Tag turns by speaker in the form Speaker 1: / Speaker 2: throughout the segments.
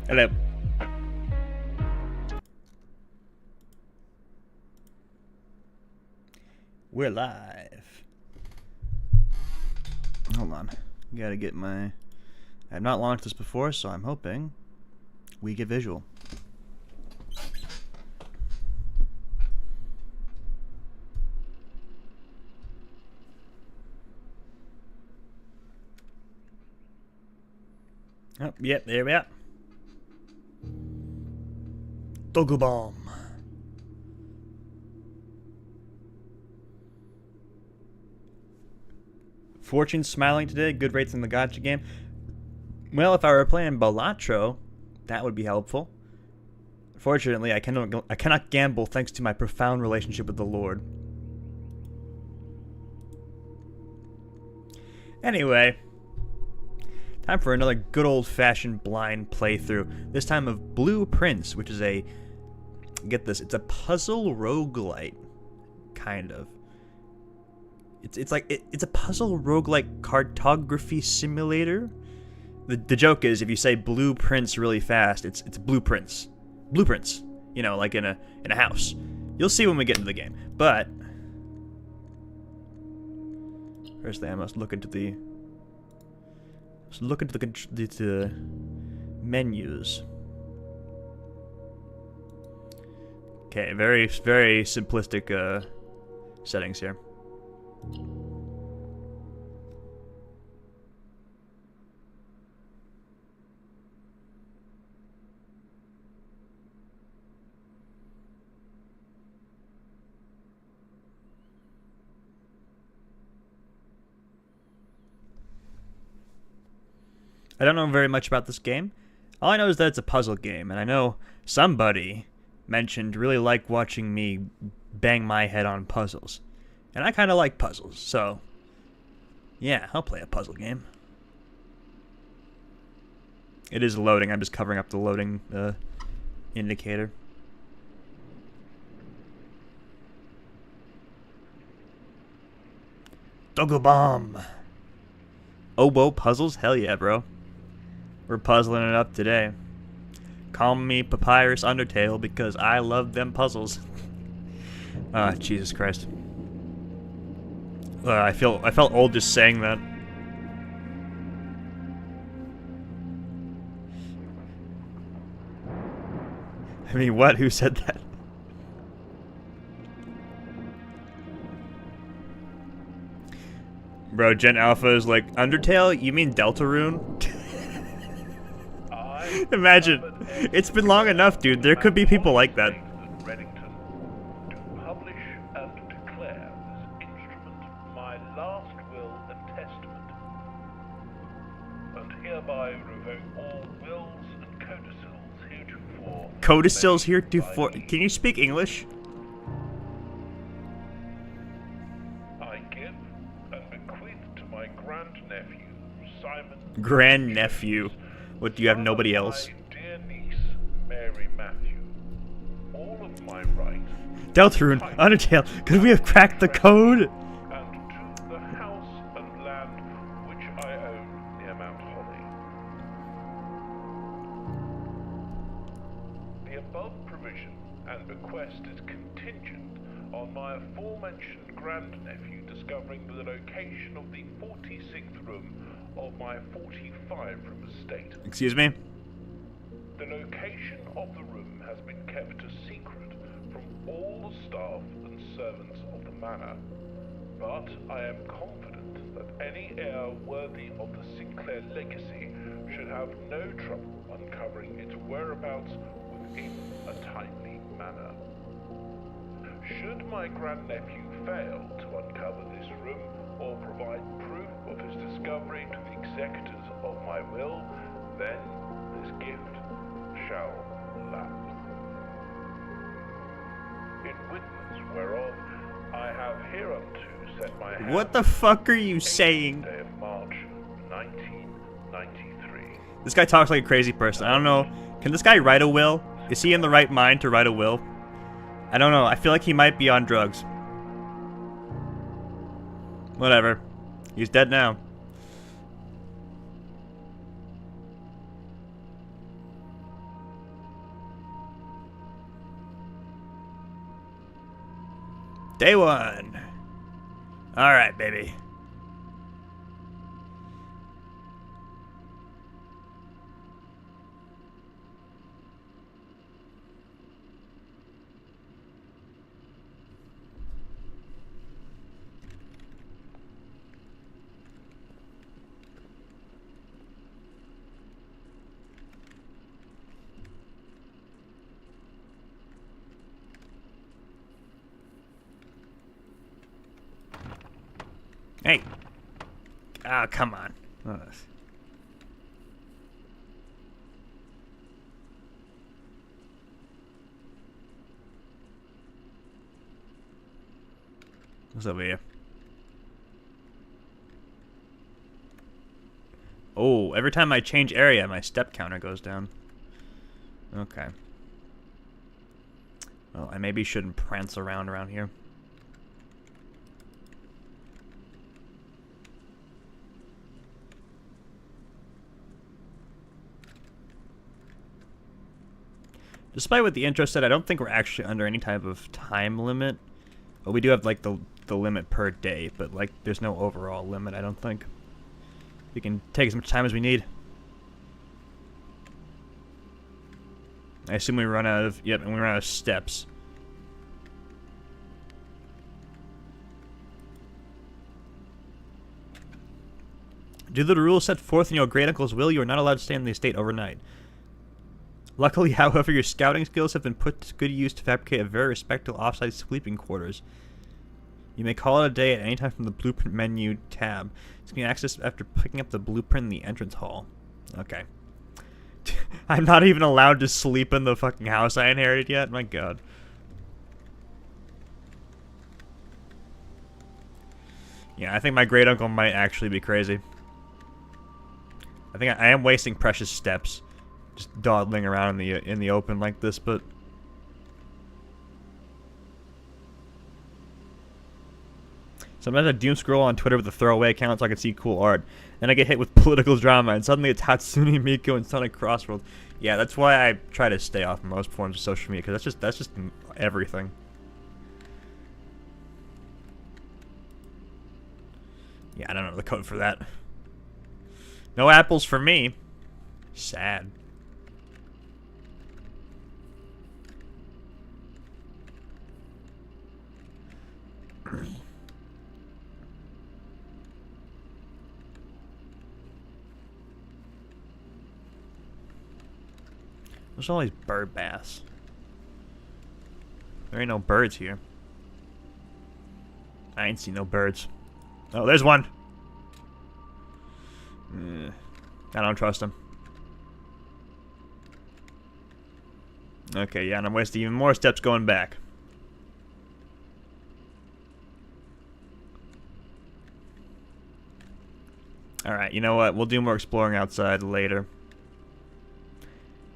Speaker 1: Hello. We're live. Hold on. Gotta get my... I have not launched this before, so I'm hoping we get visual. Oh, yep, there we are. Doggo Bomb. Fortune smiling today. Good rates in the gacha game. Well, if I were playing Balatro, that would be helpful. Fortunately, I cannot gamble thanks to my profound relationship with the Lord. Anyway, time for another good old-fashioned blind playthrough. This time of Blue Prince, which is a... Get this, it's a puzzle roguelite, kind of. It's a puzzle roguelike cartography simulator. The joke is if you say blueprints really fast, it's blueprints. Blueprints. You know, like in a house. You'll see when we get into the game. But firstly I must look into the menus. Okay, very simplistic settings here. I don't know very much about this game. All I know is that it's a puzzle game, and I know somebody mentioned really like watching me bang my head on puzzles. And I kind of like puzzles, so yeah, I'll play a puzzle game. It is loading. I'm just covering up the loading indicator. Doggo Bomb. Oh, whoa, puzzles? Hell yeah, bro. We're puzzling it up today. Call me Papyrus Undertale because I love them puzzles. Jesus Christ. I felt old just saying that. I mean, what? Who said that? Bro, Gen Alpha is like, Undertale? You mean Deltarune? Imagine. It's been long enough, dude. There could be people like that. Codicils heretofore. Can you speak English?
Speaker 2: I give and bequeath to my grandnephew, Simon.
Speaker 1: Grandnephew. What, do you have nobody else?
Speaker 2: My dear niece, Mary Matthew. All of my rights.
Speaker 1: Deltarune, Undertale, could we have cracked the code?
Speaker 2: And to the house and land which I own near Mount Holly. The above provision and bequest is contingent on my aforementioned grandnephew discovering the location of the 46th room of my 45-room estate.
Speaker 1: Excuse me?
Speaker 2: The location of the room has been kept a secret from all the staff and servants of the manor, but I am confident that any heir worthy of the Sinclair legacy should have no trouble uncovering its whereabouts within a timely manner. Should my grandnephew fail to uncover this room or provide proof of his discovery to the executors of my will, then this gift shall lapse. In witness whereof I have hereunto set my hand.
Speaker 1: What the fuck are you saying?
Speaker 2: Day of March 1993.
Speaker 1: This guy talks like a crazy person. I don't know. Can this guy write a will? Is he in the right mind to write a will? I don't know. I feel like he might be on drugs. Whatever. He's dead now. Day one. Alright, baby. Hey. Ah, come on. What's over here? Oh, every time I change area, my step counter goes down. Okay. Well, I maybe shouldn't prance around here. Despite what the intro said, I don't think we're actually under any type of time limit. But we do have, like, the limit per day, but, like, there's no overall limit, I don't think. We can take as much time as we need. I assume we run out of... Yep, and we run out of steps. Due to the rules set forth in your great uncle's will, you are not allowed to stay in the estate overnight. Luckily, however, your scouting skills have been put to good use to fabricate a very respectable off-site sleeping quarters. You may call it a day at any time from the blueprint menu tab. It's can be accessed after picking up the blueprint in the entrance hall. Okay. I'm not even allowed to sleep in the fucking house I inherited yet? My god. Yeah, I think my great uncle might actually be crazy. I think I am wasting precious steps. Just dawdling around in the open like this, but sometimes I doom scroll on Twitter with a throwaway account so I can see cool art. Then I get hit with political drama, and suddenly it's Hatsune Miku and Sonic Crossroads. Yeah, that's why I try to stay off most forms of social media, because that's just everything. Yeah, I don't know the code for that. No apples for me. Sad. There's all these bird baths. There ain't no birds here. I ain't seen no birds. Oh, there's one. I don't trust him. Okay, yeah, and I'm wasting even more steps going back. Alright, you know what? We'll do more exploring outside later.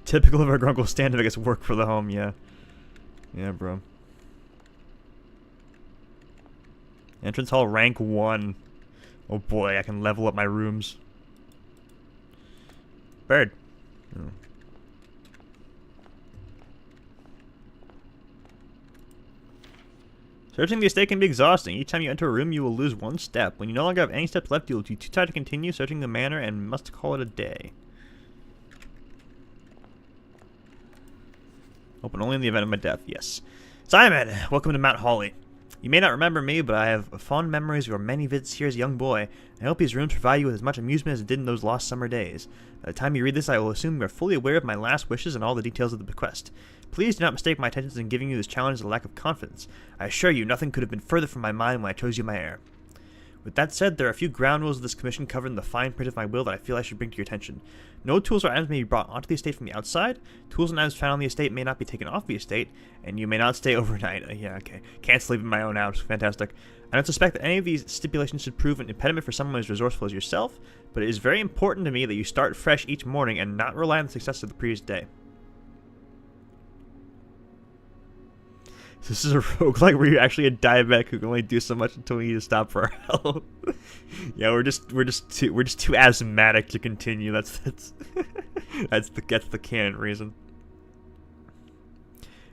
Speaker 1: Typical of our grunkle standard, I guess, work for the home, yeah. Yeah, bro. Entrance hall rank 1. Oh boy, I can level up my rooms. Bird. Oh. Searching the estate can be exhausting. Each time you enter a room, you will lose 1 step. When you no longer have any steps left, you will be too tired to continue searching the manor and must call it a day. Open only in the event of my death, yes. Simon, welcome to Mount Holly. You may not remember me, but I have fond memories of your many visits here as a young boy. I hope these rooms provide you with as much amusement as it did in those lost summer days. By the time you read this, I will assume you are fully aware of my last wishes and all the details of the bequest. Please do not mistake my intentions in giving you this challenge as a lack of confidence. I assure you, nothing could have been further from my mind when I chose you my heir. With that said, there are a few ground rules of this commission covered in the fine print of my will that I feel I should bring to your attention. No tools or items may be brought onto the estate from the outside. Tools and items found on the estate may not be taken off the estate, and you may not stay overnight. Yeah, okay. Can't sleep in my own house. Fantastic. I don't suspect that any of these stipulations should prove an impediment for someone as resourceful as yourself, but it is very important to me that you start fresh each morning and not rely on the success of the previous day. This is a roguelike where you're actually a diabetic who can only do so much until we need to stop for our health. Yeah, we're just too asthmatic to continue. That's the canon reason.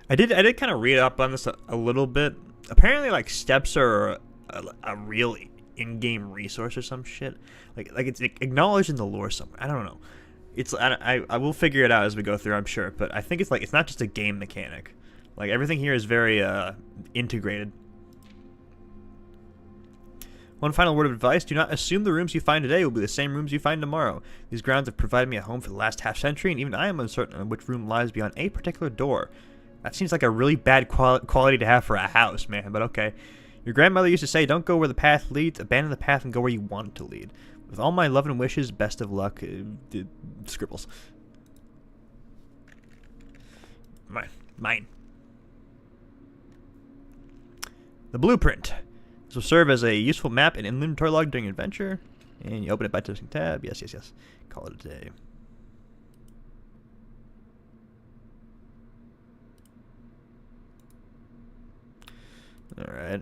Speaker 1: I did kind of read up on this a little bit. Apparently, like, steps are a real in-game resource or some shit. Like it's acknowledged in the lore somewhere. I don't know. It's I will figure it out as we go through, I'm sure. But I think it's not just a game mechanic. Like, everything here is very integrated. One final word of advice: do not assume the rooms you find today will be the same rooms you find tomorrow. These grounds have provided me a home for the last half-century, and even I am uncertain on which room lies beyond a particular door. That seems like a really bad quality to have for a house, man, but okay. Your grandmother used to say, don't go where the path leads, abandon the path and go where you want it to lead. With all my love and wishes, best of luck, Scribbles. Mine. The blueprint. This will serve as a useful map and inventory log during adventure. And you open it by touching tab. Yes. Call it a day. Alright,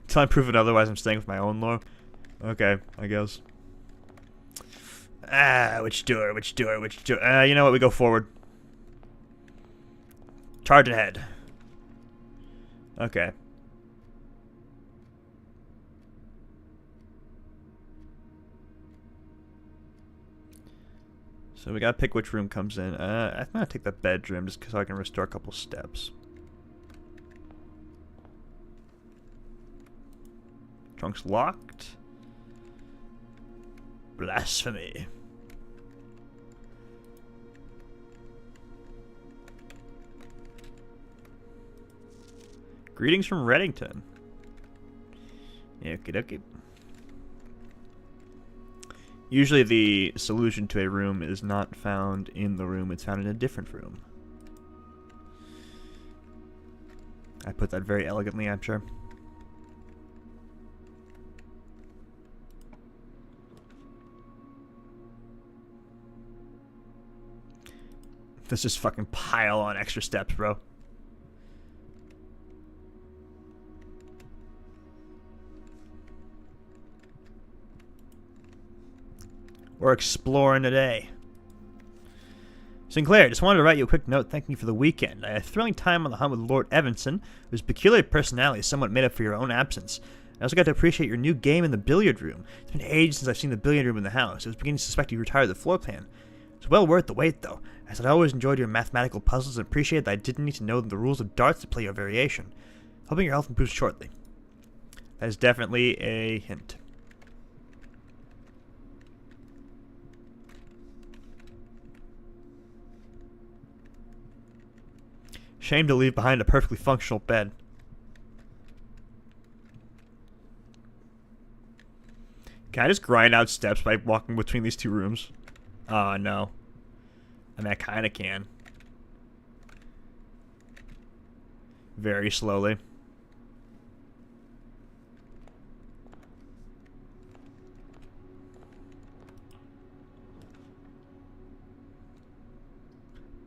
Speaker 1: Until I'm proven otherwise, I'm staying with my own lore. Okay, I guess. Which door? You know what? We go forward. Charge ahead. Okay. So we gotta pick which room comes in. I'm gonna take the bedroom just so I can restore a couple steps. Trunk's locked. Blasphemy. Greetings from Reddington. Okie dokie. Usually the solution to a room is not found in the room, it's found in a different room. I put that very elegantly, I'm sure. Let's just fucking pile on extra steps, bro. We're exploring today. Sinclair, just wanted to write you a quick note thanking you for the weekend. I had a thrilling time on the hunt with Lord Evanson, whose peculiar personality somewhat made up for your own absence. I also got to appreciate your new game in the billiard room. It's been ages since I've seen the billiard room in the house. I was beginning to suspect you retired the floor plan. It's well worth the wait, though, as I always enjoyed your mathematical puzzles and appreciated that I didn't need to know the rules of darts to play your variation. Hoping your health improves shortly. That is definitely a hint. Shame to leave behind a perfectly functional bed. Can I just grind out steps by walking between these two rooms? Oh, no. I mean, I kind of can. Very slowly.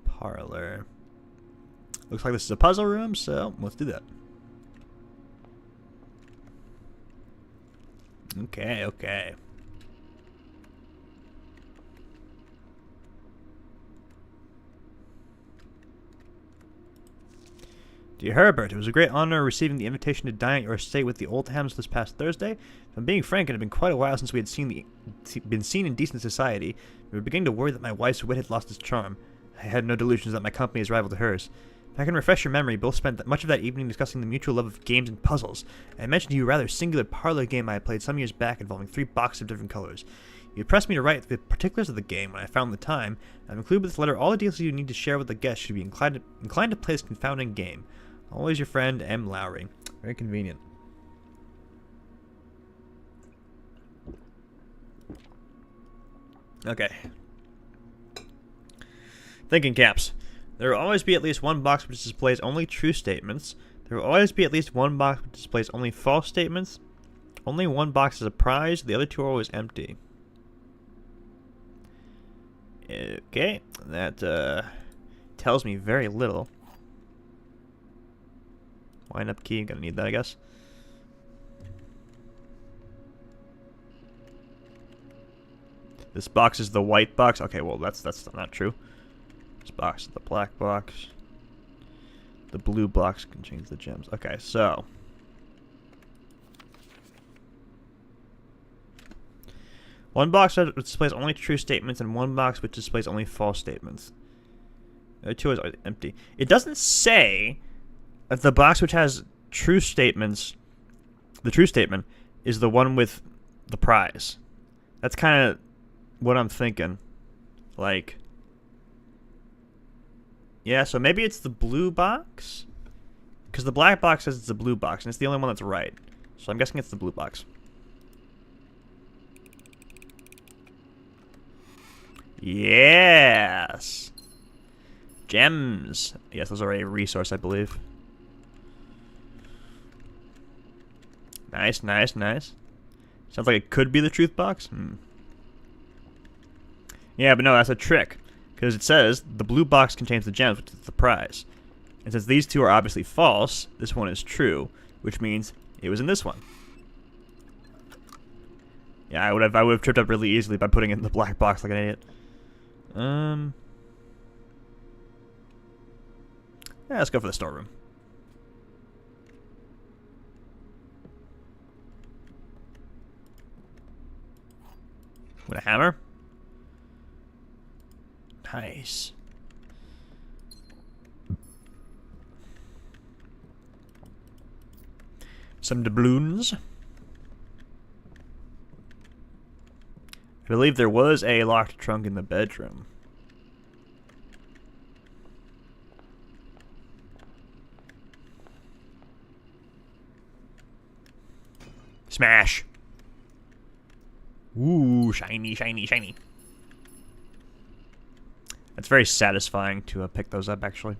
Speaker 1: Parlor. Looks like this is a puzzle room, so let's do that. Okay. Dear Herbert, it was a great honor receiving the invitation to dine at your estate with the Oldhams this past Thursday. If I'm being frank, it had been quite a while since we had been seen in decent society. We were beginning to worry that my wife's wit had lost its charm. I had no delusions that my company is rival to hers. If I can refresh your memory, both spent much of that evening discussing the mutual love of games and puzzles. I mentioned to you a rather singular parlor game I had played some years back involving 3 boxes of different colors. You pressed me to write the particulars of the game when I found the time. I've included with this letter all the details you need to share with the guests should be inclined to play this confounding game. Always your friend, M. Lowry. Very convenient. Okay. Thinking caps. There will always be at least one box which displays only true statements. There will always be at least one box which displays only false statements. Only one box is a prize. The other 2 are always empty. Okay. That tells me very little. Wind up key. I'm gonna need that, I guess. This box is the white box. Okay, well, that's not true. This box is the black box. The blue box contains the gems. Okay, so... one box which displays only true statements and one box which displays only false statements. The two is empty. It doesn't say if the box which has true statements, the true statement, is the one with the prize. That's kind of what I'm thinking. Like, yeah, so maybe it's the blue box? Because the black box says it's the blue box, and it's the only one that's right. So I'm guessing it's the blue box. Yes! Gems! Yes, those are a resource, I believe. Nice, nice, nice. Sounds like it could be the truth box. Yeah, but no, that's a trick. Because it says the blue box contains the gems, which is the prize. And since these two are obviously false, this one is true, which means it was in this one. Yeah, I would have tripped up really easily by putting it in the black box like an idiot. Yeah, let's go for the storeroom. With a hammer. Nice. Some doubloons. I believe there was a locked trunk in the bedroom. Smash. Ooh, shiny, shiny, shiny. It's very satisfying to pick those up, actually.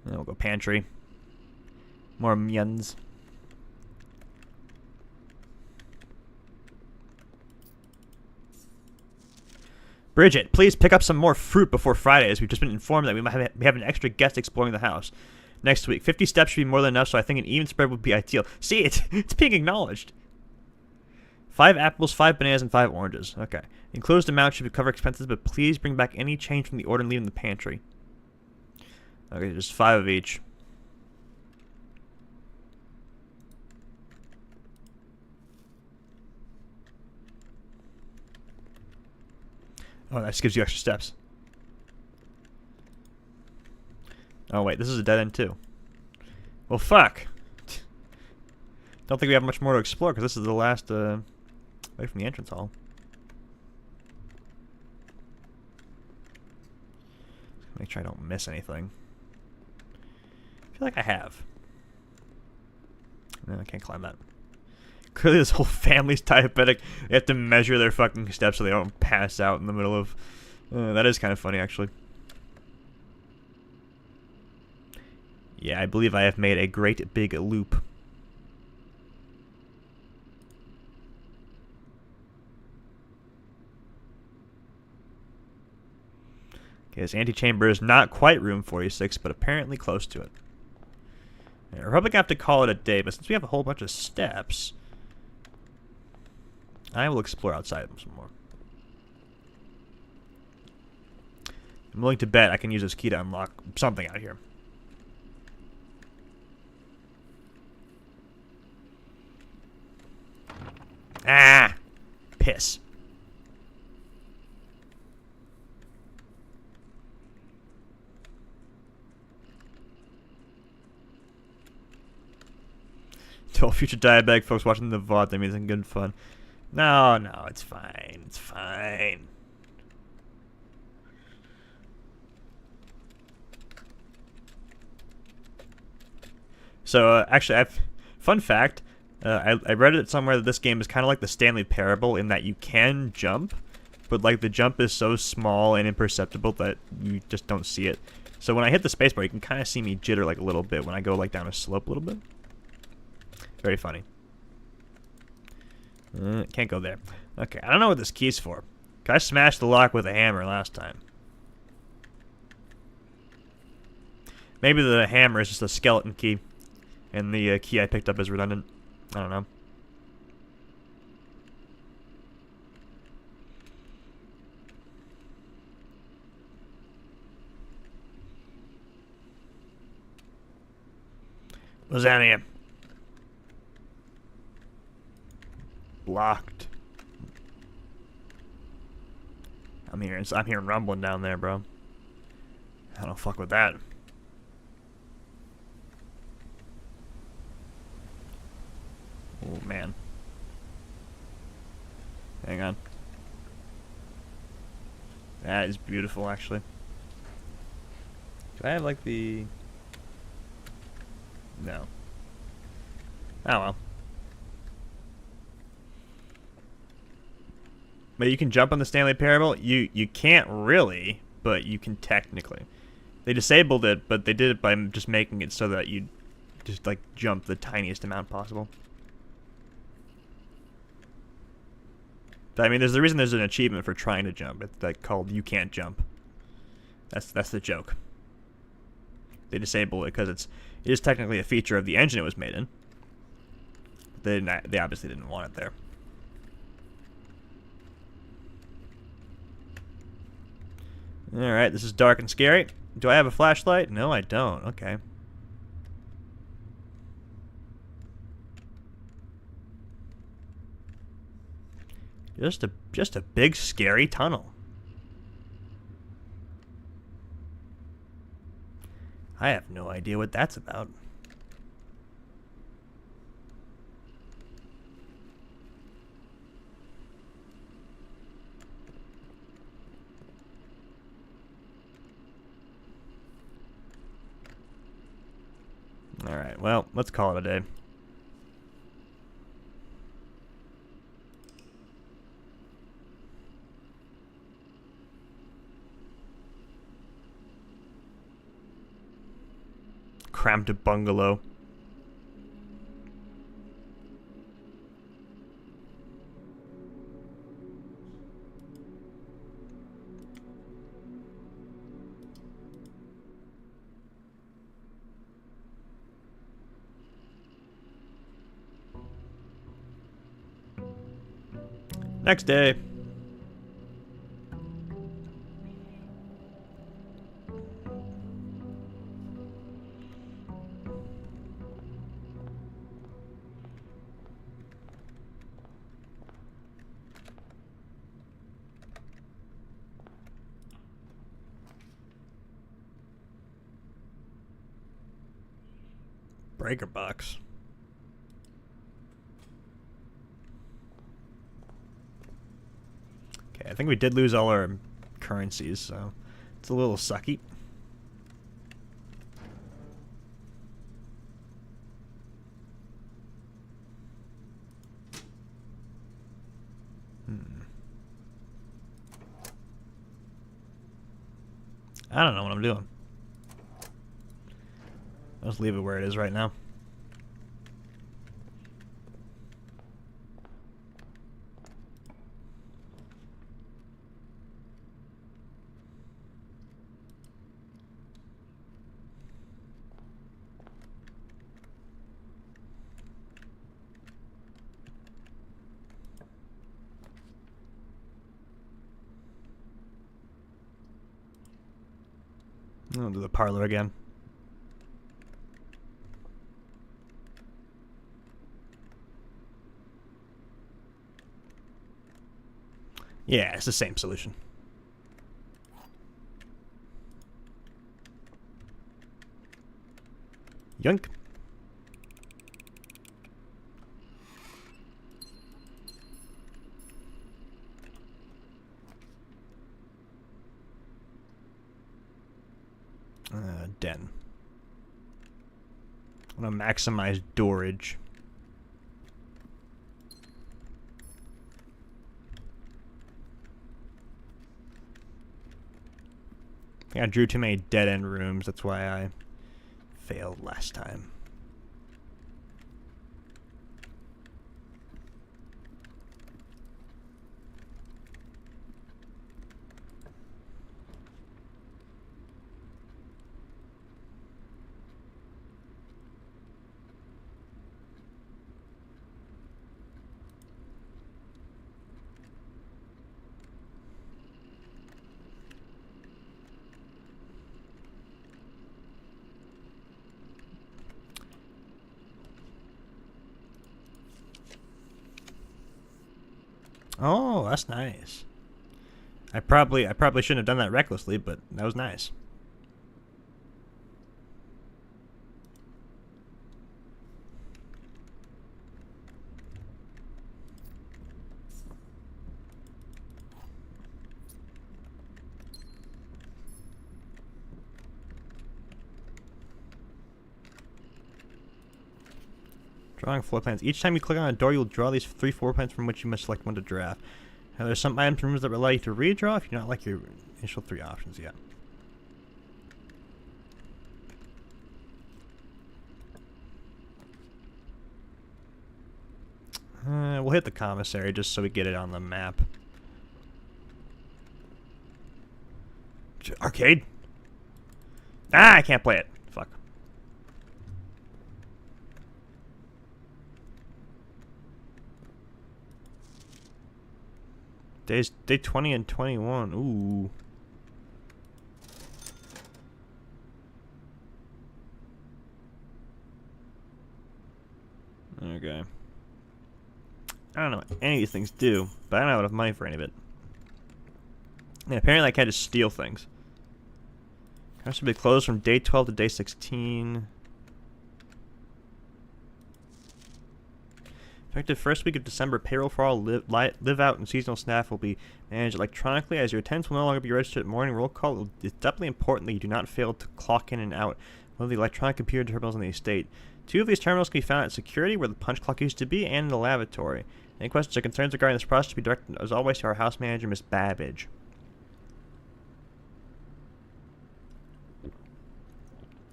Speaker 1: Then we'll go pantry. More myens. Bridget, please pick up some more fruit before Friday, as we've just been informed that we have an extra guest exploring the house next week. 50 steps should be more than enough, so I think an even spread would be ideal. See, it's being acknowledged. 5 apples, 5 bananas, and 5 oranges. Okay. Enclosed amount should cover expenses, but please bring back any change from the order and leave in the pantry. Okay, just 5 of each. Oh, that just gives you extra steps. Oh, wait, this is a dead end, too. Well, fuck. Don't think we have much more to explore, because this is the last, way from the entrance hall. Make sure I don't miss anything. I feel like I have. No, I can't climb that. Clearly this whole family's diabetic. They have to measure their fucking steps so they don't pass out in the middle of... that is kind of funny, actually. Yeah, I believe I have made a great big loop. Okay, this antechamber is not quite room 46, but apparently close to it. Yeah, we're probably going to have to call it a day, but since we have a whole bunch of steps... I will explore outside them some more. I'm willing to bet I can use this key to unlock something out here. Ah! Piss. To all future diabetic folks watching the VOD, that means it's good fun. No, no, it's fine. It's fine. So, actually, fun fact, I read it somewhere that this game is kind of like the Stanley Parable in that you can jump, but like the jump is so small and imperceptible that you just don't see it. So when I hit the spacebar, you can kind of see me jitter like a little bit when I go like down a slope a little bit. Very funny. Can't go there. Okay, I don't know what this key's for. I smashed the lock with a hammer last time. Maybe the hammer is just a skeleton key. And the key I picked up is redundant. I don't know. What's down here? Locked. I'm hearing rumbling down there, bro. I don't fuck with that. Oh man. Hang on. That is beautiful, actually. Do I have like the... No. Oh well. But you can jump on the Stanley Parable. You can't really, but you can technically. They disabled it, but they did it by just making it so that you just like jump the tiniest amount possible. I mean, there's the reason there's an achievement for trying to jump. It's like called "You Can't Jump." That's the joke. They disable it because it is technically a feature of the engine it was made in. They obviously didn't want it there. Alright, this is dark and scary. Do I have a flashlight? No, I don't. Okay. Just a big scary tunnel. I have no idea what that's about. Alright, well, let's call it a day. Cramped bungalow. Next day. Breaker box. Okay, I think we did lose all our currencies, so it's a little sucky. I don't know what I'm doing. I'll just leave it where it is right now. I'll do the parlor again. Yeah, it's the same solution. Yoink. Den. I want to maximize storage. I think I drew too many dead-end rooms. That's why I failed last time. Oh, that's nice. I probably shouldn't have done that recklessly, but that was nice. Drawing floor plans. Each time you click on a door, you'll draw these 3 floor plans from which you must select one to draft. Now, there's some items and rooms that allow you to redraw if you don't like your initial 3 options yet. We'll hit the commissary just so we get it on the map. Arcade? Ah, I can't play it. Fuck. Day 20 and 21. Ooh. Okay. I don't know what any of these things do, but I don't have enough money for any of it. And apparently I can't just steal things. House should be closed from day 12 to day 16. Effective first week of December, payroll for all live out and seasonal staff will be managed electronically, as your attendance will no longer be registered at morning roll call. It's definitely important that you do not fail to clock in and out one of the electronic computer terminals in the estate. 2 of these terminals can be found at security, where the punch clock used to be, and in the lavatory. Any questions or concerns regarding this process should be directed, as always, to our house manager, Miss Babbage.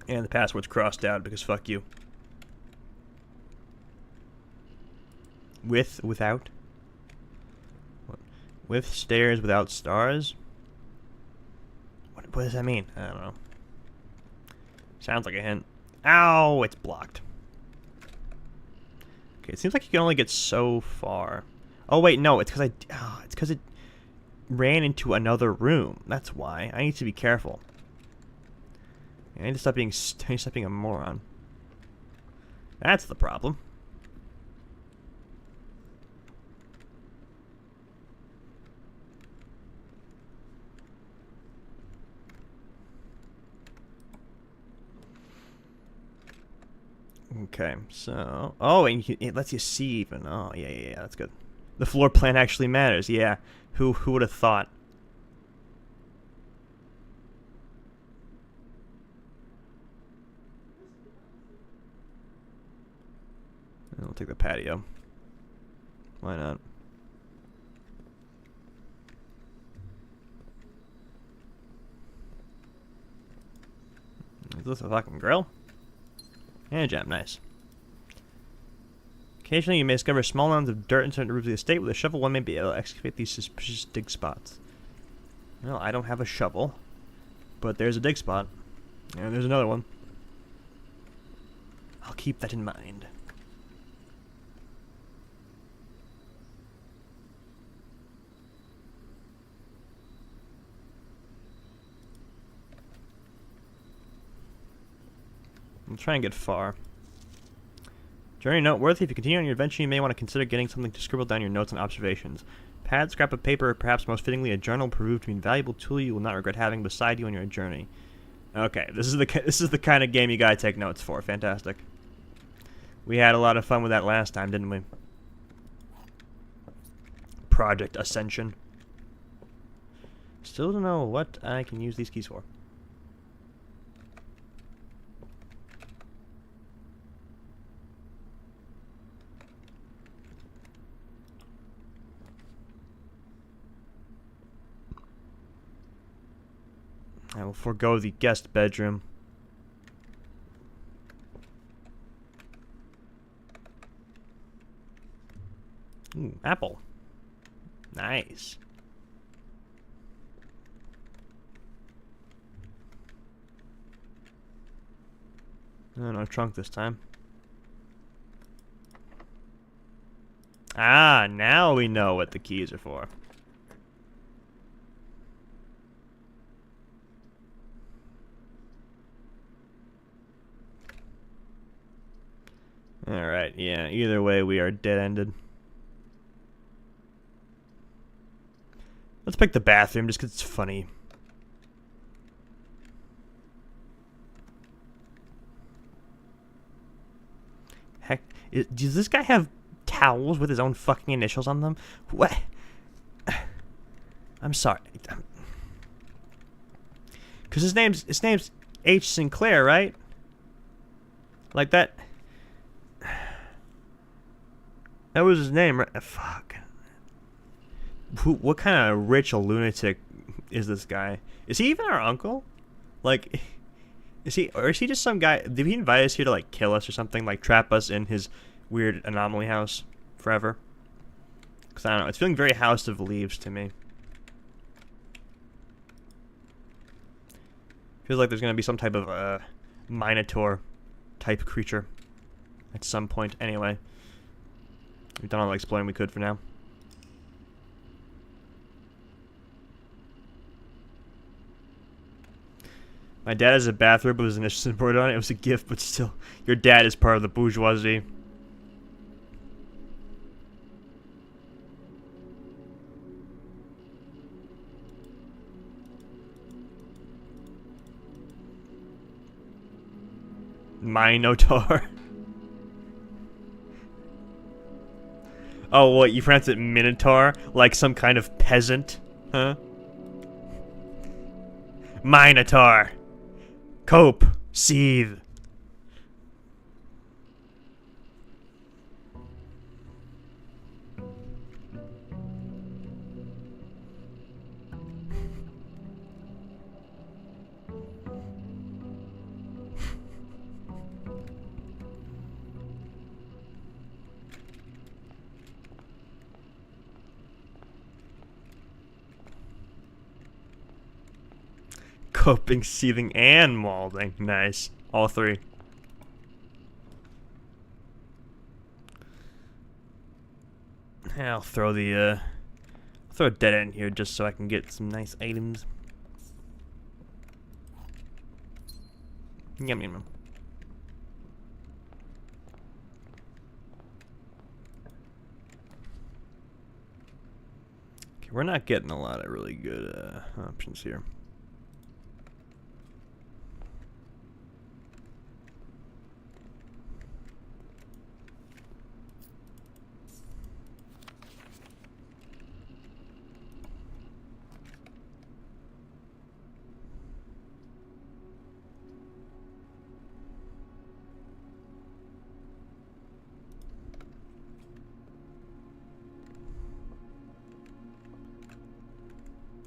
Speaker 1: And the password's crossed out because fuck you. Without? What? With stairs, without stars? What does that mean? I don't know. Sounds like a hint. Ow, it's blocked. Okay, it seems like you can only get so far. Oh wait, no, it's because it ran into another room. That's why. I need to be careful. I need to stop being a moron. That's the problem. Okay, so... Oh, and it lets you see even. Oh, yeah, that's good. The floor plan actually matters, yeah. Who would have thought? We'll take the patio. Why not? Is this a fucking grill? And a gem, nice. Occasionally you may discover small amounts of dirt in certain rooms of the estate. With a shovel, one may be able to excavate these suspicious dig spots. Well, I don't have a shovel, but there's a dig spot. And there's another one. I'll keep that in mind. I'll try and get far. Journey noteworthy. If you continue on your adventure, you may want to consider getting something to scribble down your notes and observations. Pad, scrap of paper, or perhaps most fittingly, a journal proved to be an invaluable tool you will not regret having beside you on your journey. Okay, this is the kind of game you gotta take notes for. Fantastic. We had a lot of fun with that last time, didn't we? Project Ascension. Still don't know what I can use these keys for. I will forego the guest bedroom. Ooh, apple. Nice. No trunk this time. Ah, now we know what the keys are for. Alright, yeah, either way we are dead-ended. Let's pick the bathroom just because it's funny. Heck, does this guy have towels with his own fucking initials on them? What? I'm sorry. Because his name's H. Sinclair, right? Like that. That was his name, right? Fuck. What kind of rich lunatic is this guy? Is he even our uncle? Like, is he just some guy? Did he invite us here to like kill us or something? Like trap us in his weird anomaly house forever? Because I don't know. It's feeling very House of Leaves to me. Feels like there's gonna be some type of Minotaur type creature at some point. Anyway, we've done all the exploring we could for now. My dad has a bathrobe with his initials embroidered on it. It was a gift, but still, your dad is part of the bourgeoisie. Minotaur. Oh, what? You pronounce it Minotaur? Like some kind of peasant? Huh? Minotaur. Cope. Seethe. Coping, seething, and molding. Nice. All three. I'll throw the throw a dead end here just so I can get some nice items. Yum yum yum. Okay, we're not getting a lot of really good options here.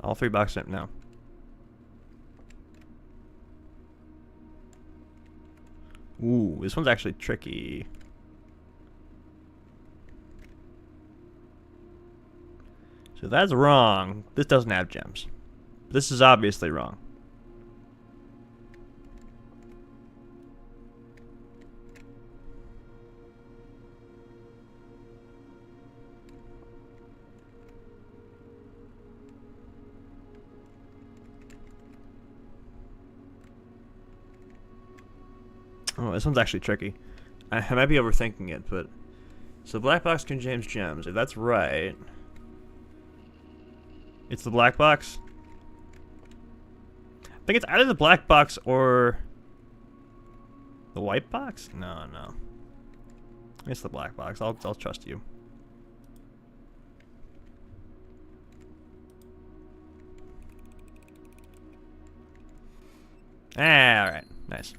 Speaker 1: All three boxes now. Ooh, this one's actually tricky. So that's wrong. This doesn't have gems. This is obviously wrong. Oh, this one's actually tricky. I might be overthinking it, but... So black box contains gems. If that's right... It's the black box? I think it's either the black box or... The white box? No, no. It's the black box. I'll trust you. Ah, alright. Nice.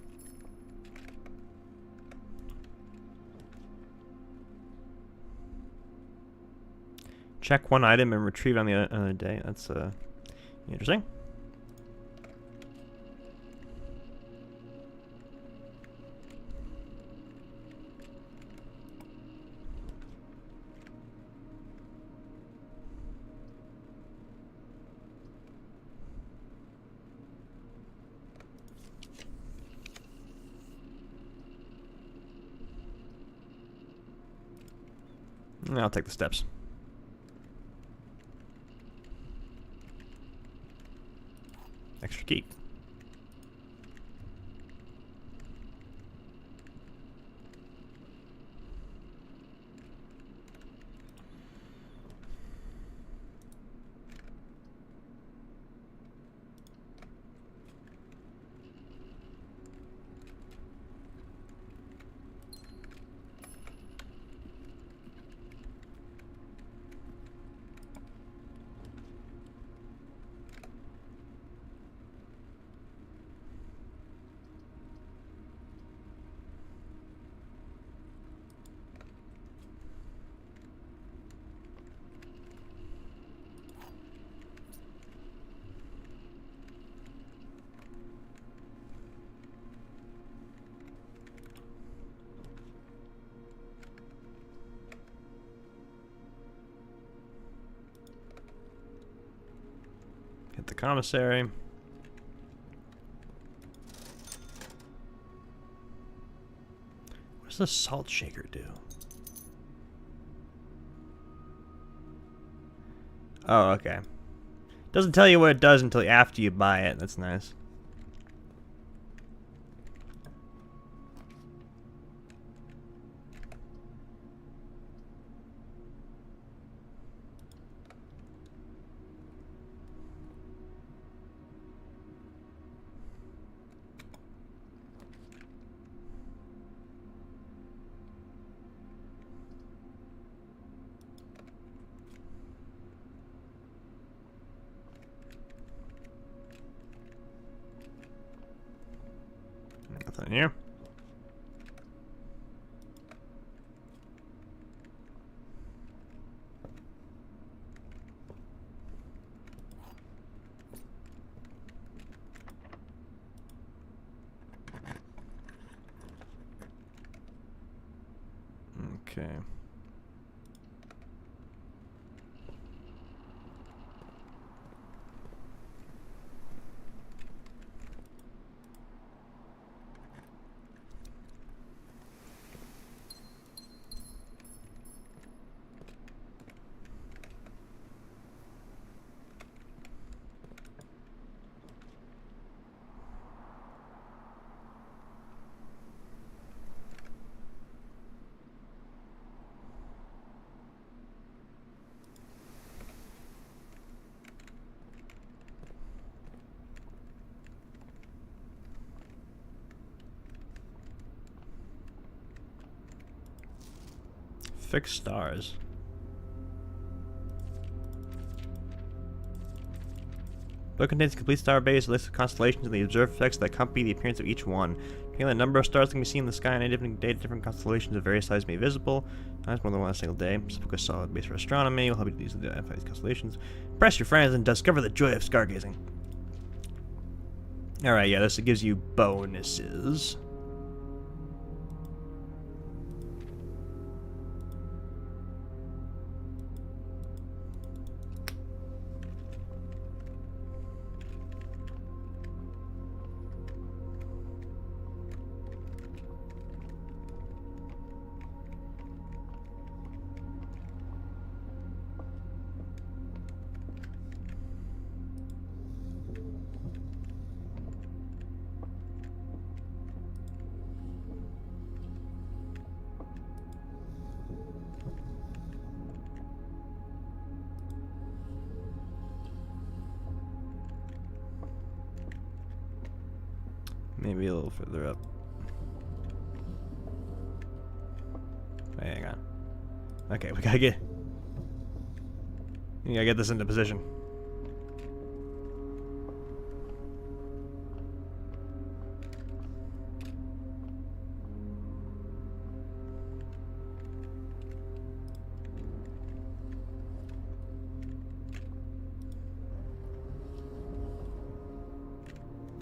Speaker 1: Check one item and retrieve on the other day. That's interesting. I'll take the steps. Extra key. Hit the commissary. What does the salt shaker do? Oh, okay. Doesn't tell you what it does until after you buy it. That's nice. Nothing here. Okay. Fixed stars. Book contains a complete star base, a list of constellations, and the observed effects that accompany the appearance of each one. Depending on the number of stars that can be seen in the sky on any different day, different constellations of various sizes may be visible. That's more than one a single day. Just book a solid base for astronomy. Will help you to use the identify these constellations. Impress your friends and discover the joy of stargazing. Alright, yeah, this gives you bonuses. Maybe a little further up. Wait, hang on. Okay, we gotta get this into position.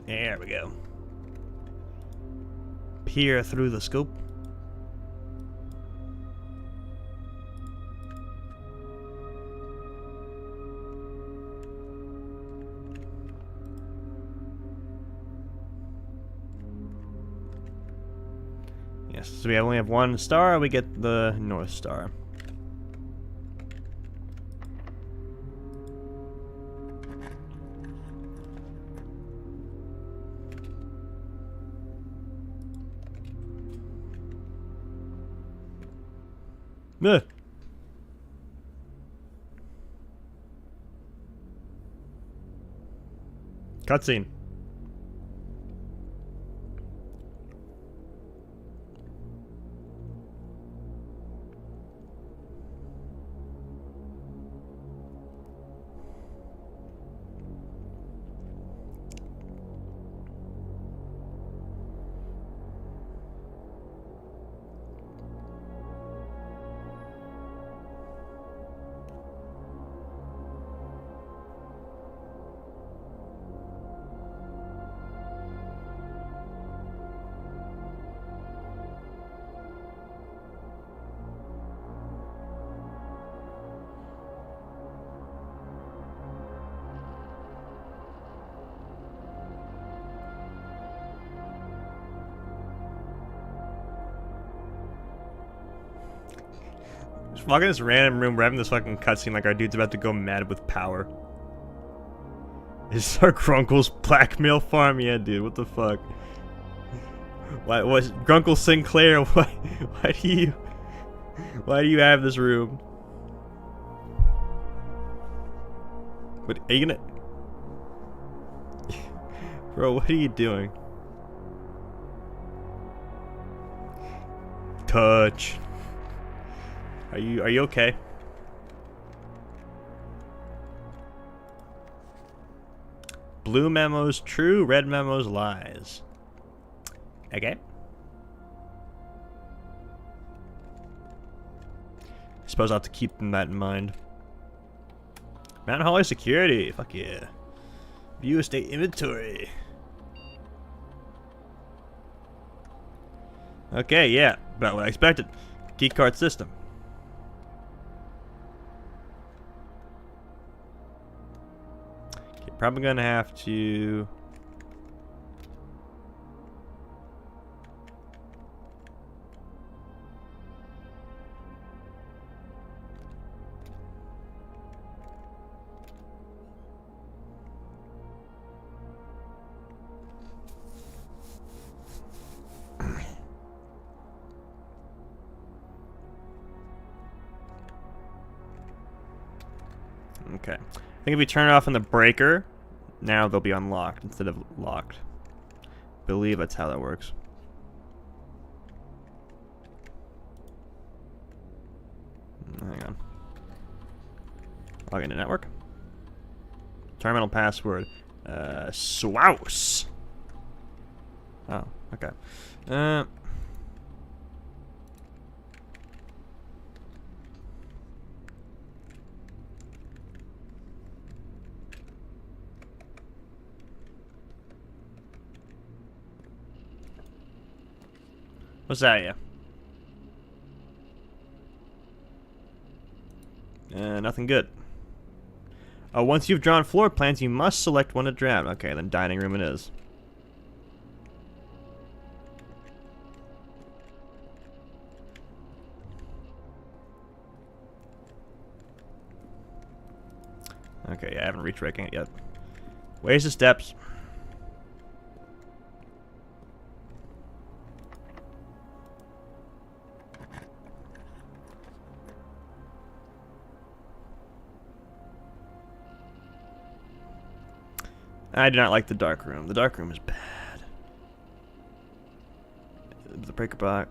Speaker 1: There we go. Peer through the scope. Yes, so we only have one star, we get the North Star. Ugh. Cutscene. Just walk in this random room, we're having this fucking cutscene like our dude's about to go mad with power. Is our Grunkle's blackmail farm? Yeah, dude, what the fuck? Why was Grunkle Sinclair? Why do you have this room? But are you gonna, bro? What are you doing? Touch. Are you okay? Blue memos true, red memos lies. Okay. Suppose I'll have to keep that in mind. Mount Holly security. Fuck yeah. View estate inventory. Okay, yeah. About what I expected. Keycard system. Okay, probably gonna have to... Okay. I think if we turn it off in the breaker, now they'll be unlocked instead of locked. Believe that's how that works. Hang on. Log into network. Terminal password. Swouse. Oh, okay. What's that, yeah? Nothing good. Oh, once you've drawn floor plans, you must select one to draft. Okay, then dining room it is. Okay, I haven't reached ranking it yet. Where's the steps? I do not like the dark room. The dark room is bad. The breaker box.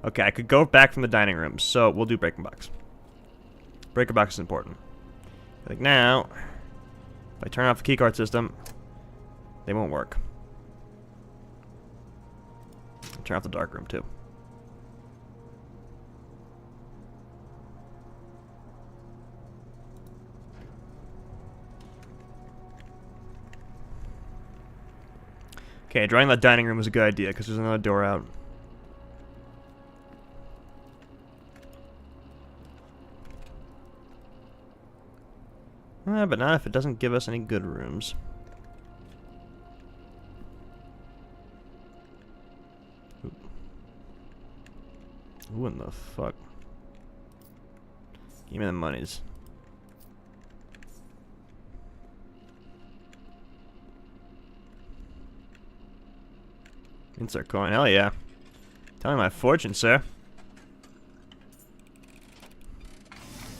Speaker 1: Okay, I could go back from the dining room, so we'll do breaker box. Breaker box is important. Like now, if I turn off the keycard system, they won't work. Turn off the dark room too. Okay, drawing that dining room was a good idea because there's another door out. But not if it doesn't give us any good rooms. Who in the fuck? Give me the monies. Insert coin, hell yeah. Tell me my fortune, sir.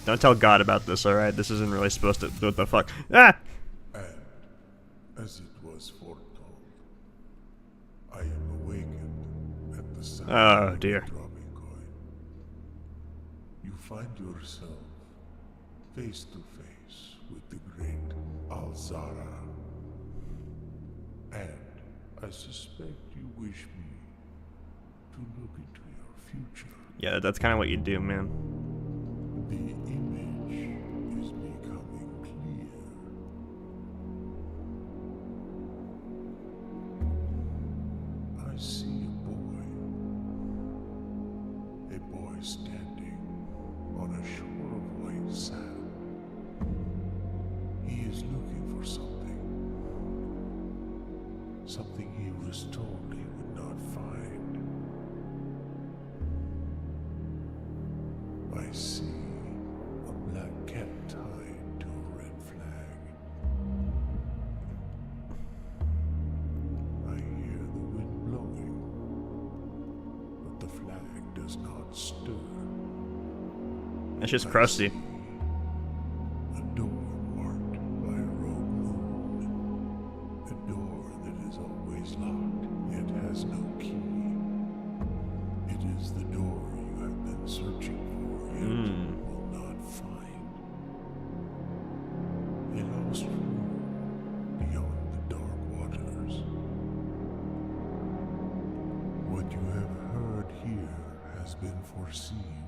Speaker 1: Don't tell God about this, alright? This isn't really supposed to... What the fuck? Ah!
Speaker 3: And, as it was foretold, I am awakened at the sound
Speaker 1: Oh,
Speaker 3: of
Speaker 1: dear.
Speaker 3: the dropping coin. You find yourself face to face with the great Alzara. And I suspect you wish me to look into your future.
Speaker 1: Yeah, that's kind of what you do, man.
Speaker 3: The image is becoming clear. I see a boy standing on a shore of white sand. He is looking for something. Something he was told he would not find. I see a black cat tied to a red flag. I hear the wind blowing, but the flag does not stir.
Speaker 1: It's just
Speaker 3: I
Speaker 1: crusty.
Speaker 3: see a door marked by a rogue moon. A door that is always locked, yet has no key. It is the door you have been searching for, yet will not find. A lost room beyond the dark waters. What you have heard here has been foreseen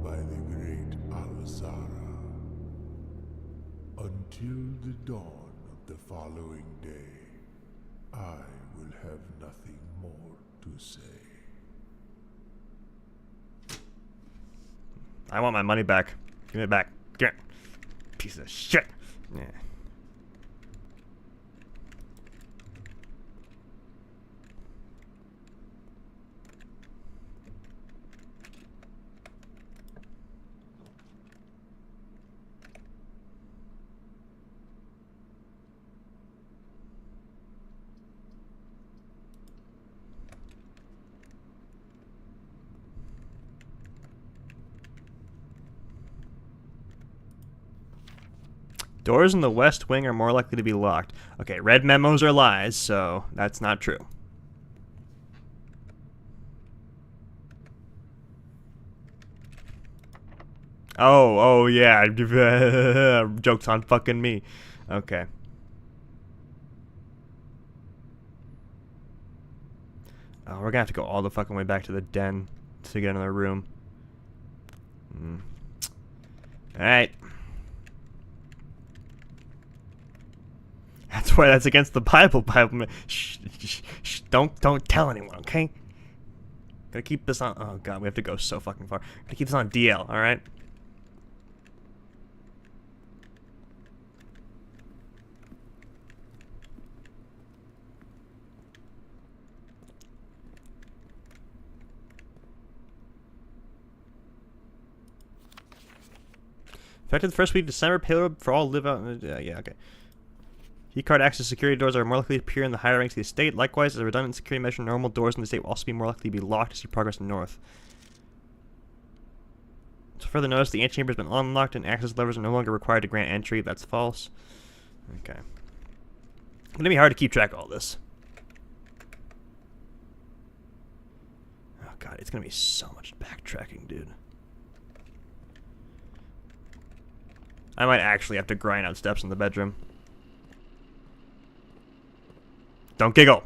Speaker 3: by the great Alzara. Until the dawn of the following day, I will have nothing more to say.
Speaker 1: I want my money back. Give it back. Get piece of shit. Yeah. Doors in the west wing are more likely to be locked. Okay, red memos are lies, so that's not true. Oh yeah. Joke's on fucking me. Okay. Oh, we're gonna have to go all the fucking way back to the den to get another room. Alright. That's why that's against the Bible. Shh, don't tell anyone, okay? Gotta keep this on. Oh god, we have to go so fucking far. Gotta keep this on DL, all right? Effective the first week of December, payload for all live out. Yeah, okay. Keycard access security doors are more likely to appear in the higher ranks of the estate. Likewise, as a redundant security measure, normal doors in the estate will also be more likely to be locked as you progress north. So further notice, the antechamber has been unlocked and access levers are no longer required to grant entry. That's false. Okay. It's going to be hard to keep track of all this. Oh god, it's going to be so much backtracking, dude. I might actually have to grind out steps in the bedroom. Don't giggle.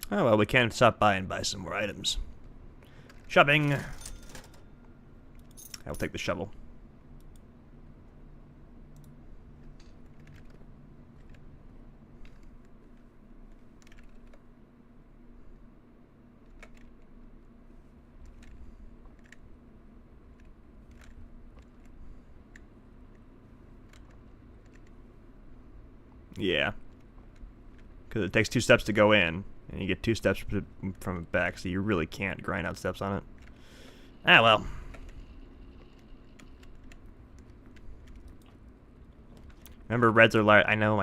Speaker 1: Oh well, we can stop by and buy some more items. Shopping. I'll take the shovel. Yeah. Because it takes 2 steps to go in, and you get 2 steps from it back, so you really can't grind out steps on it. Ah, well. Remember, reds are light. I know.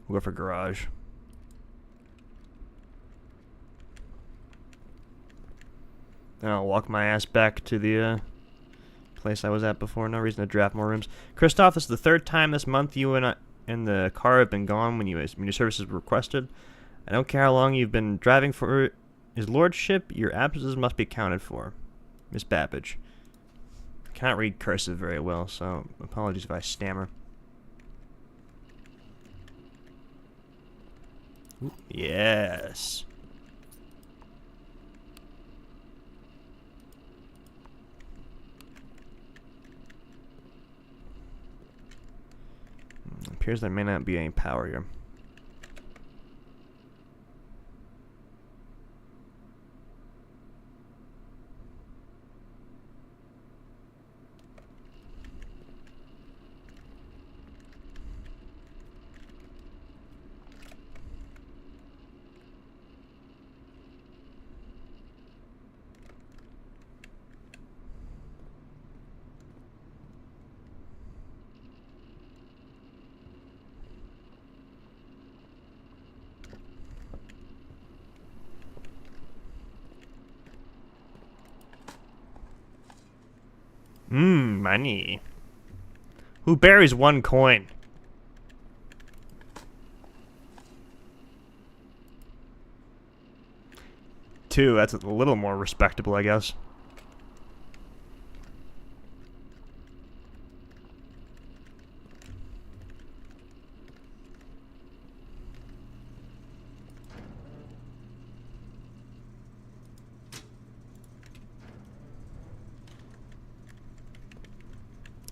Speaker 1: We'll go for garage. Then I'll walk my ass back to the place I was at before. No reason to draft more rooms. Christoph, this is the 3rd time this month you and the car have been gone when your services were requested. I don't care how long you've been driving for his lordship. Your absences must be accounted for. Miss Babbage. I cannot read cursive very well, so apologies if I stammer. Ooh, yes. appears there may not be any power here. Money. Who buries one coin? Two, that's a little more respectable, I guess.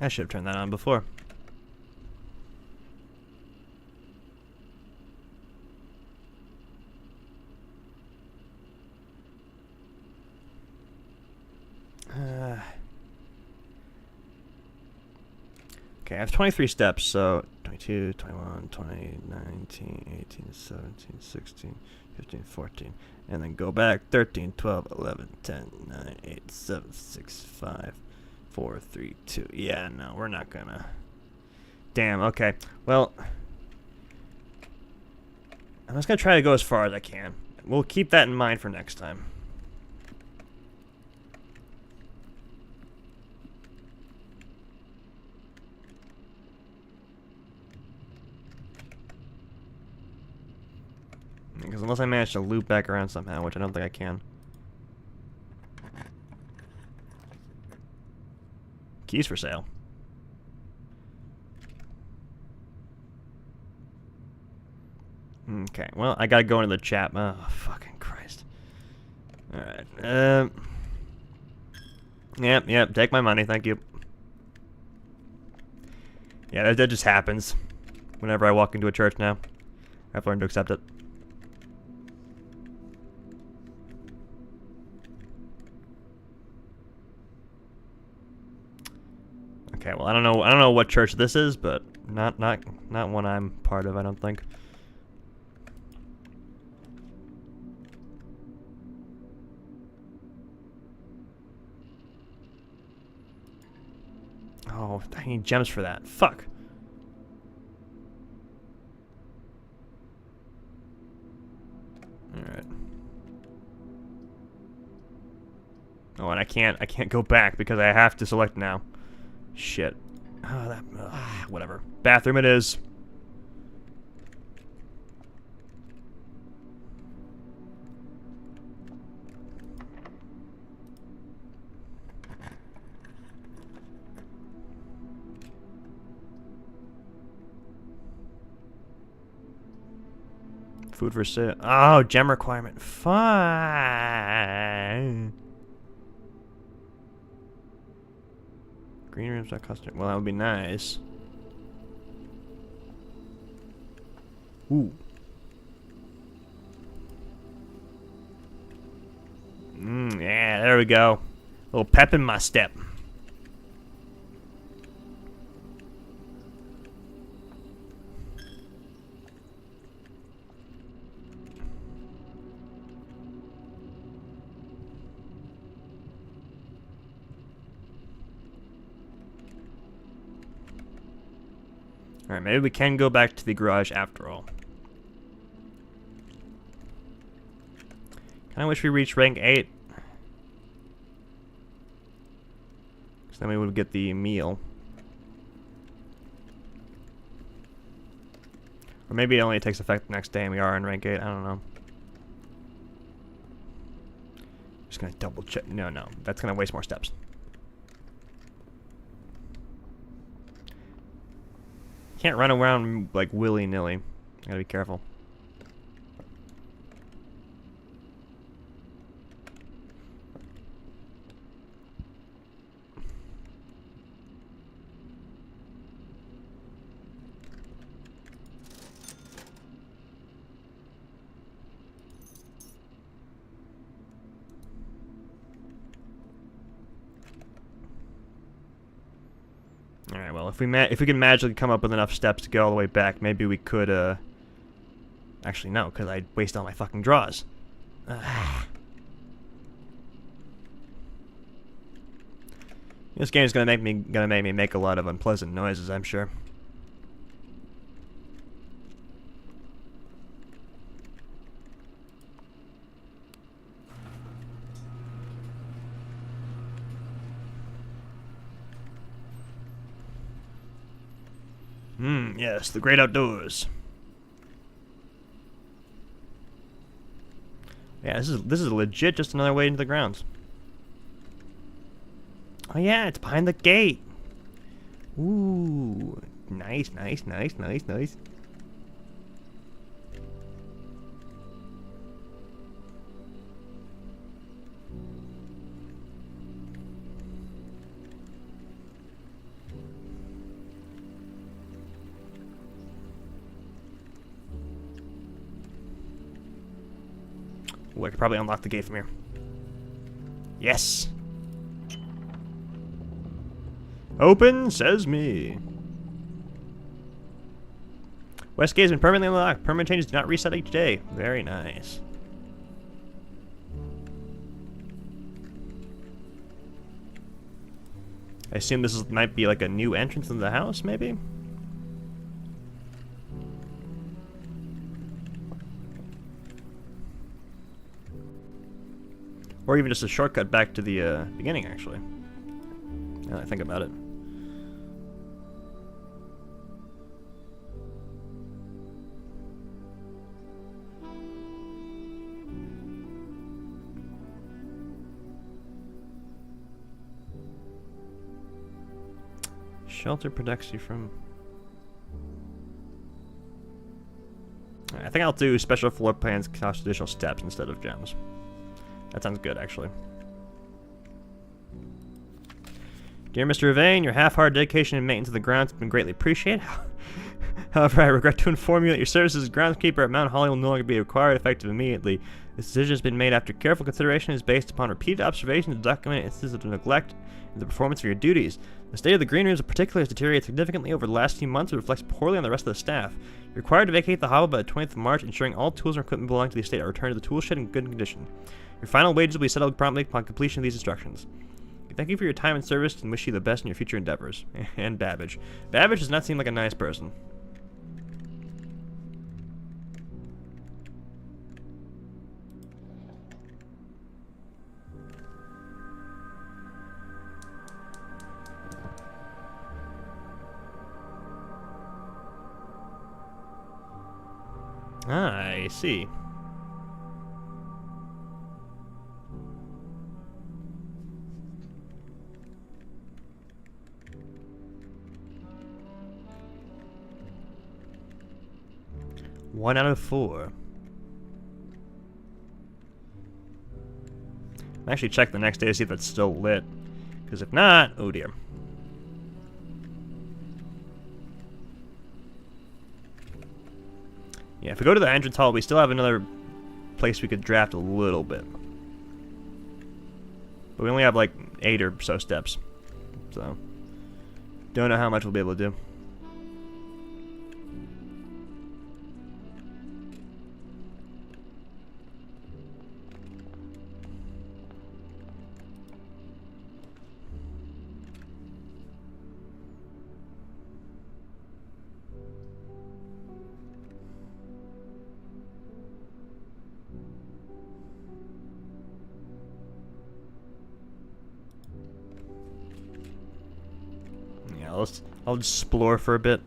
Speaker 1: I should have turned that on before. Okay, I have 23 steps, so 22, 21, 20, 19, 18, 17, 16, 15, 14. And then go back 13, 12, 11, 10, 9, 8, 7, 6, 5, 4, 3, 2. Yeah, no, we're not gonna. Damn, okay. Well, I'm just gonna try to go as far as I can. We'll keep that in mind for next time. Because unless I manage to loop back around somehow, which I don't think I can. Keys for sale. Okay, well, I gotta go into the chat. Oh, fucking Christ. Alright, Yep, take my money, thank you. Yeah, that just happens. Whenever I walk into a church now. I've learned to accept it. Okay, well, I don't know what church this is, but not one I'm part of, I don't think. Oh, I need gems for that. Fuck. Alright. Oh, and I can't go back because I have to select now. Shit. Oh, whatever. Bathroom it is. Food for sale. Oh, gem requirement. Fine. Green rooms are custom. Well, that would be nice. Ooh. Yeah, there we go. A little pep in my step. Alright, maybe we can go back to the garage after all. Kinda wish we reached rank 8. Because then we would get the meal. Or maybe it only takes effect the next day and we are in rank 8, I don't know. Just gonna double check. No, that's gonna waste more steps. Can't run around like willy-nilly. Gotta be careful. Well, if we can magically come up with enough steps to go all the way back, maybe we could, Actually, no, because I'd waste all my fucking draws. This game is gonna make me make a lot of unpleasant noises, I'm sure. Yes, the great outdoors. Yeah, this is legit just another way into the grounds. Oh yeah, it's behind the gate. Ooh, nice. Ooh, I could probably unlock the gate from here. Yes. Open Sesame. Westgate has been permanently unlocked. Permanent changes do not reset each day. Very nice. I assume might be like a new entrance into the house, maybe? Or even just a shortcut back to the beginning, actually. Now that I think about it. Shelter protects you from... I think I'll do special floor plans cost additional steps instead of gems. That sounds good, actually. Dear Mr. Yvain, your half-hearted dedication and maintenance of the grounds have been greatly appreciated. However, I regret to inform you that your services as groundskeeper at Mount Holly will no longer be required effective immediately. This decision has been made after careful consideration and is based upon repeated observations and documented instances of neglect in the performance of your duties. The state of the green rooms in particular has deteriorated significantly over the last few months and reflects poorly on the rest of the staff. You're required to vacate the hovel by the 20th of March, ensuring all tools and equipment belonging to the estate are returned to the tool shed in good condition. Your final wages will be settled promptly upon completion of these instructions. We thank you for your time and service and wish you the best in your future endeavors. And Babbage. Babbage does not seem like a nice person. Ah, I see. One out of 4. I'll actually check the next day to see if it's still lit. Because if not, oh dear. Yeah, if we go to the entrance hall, we still have another place we could draft a little bit. But we only have like 8 or so steps. So, don't know how much we'll be able to do. I'll explore for a bit.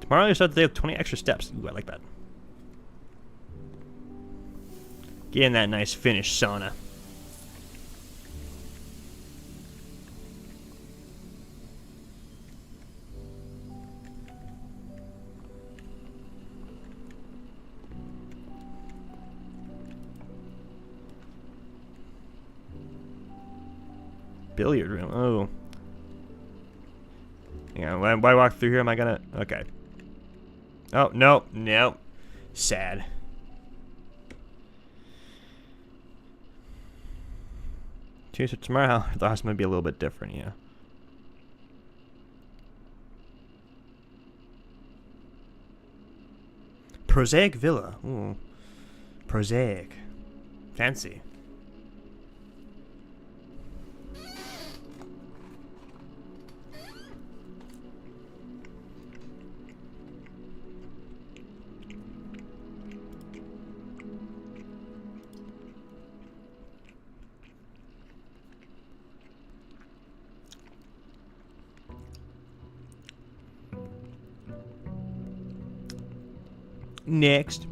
Speaker 1: Tomorrow you start the day with 20 extra steps. Ooh, I like that. Get in that nice Finnish sauna. Billiard room. Oh. Yeah, when I walk through here, am I gonna... Okay. Oh, no. No. sad. So tomorrow the house might be a little bit different, yeah. Prosaic villa. Ooh. Prosaic. Fancy. Next.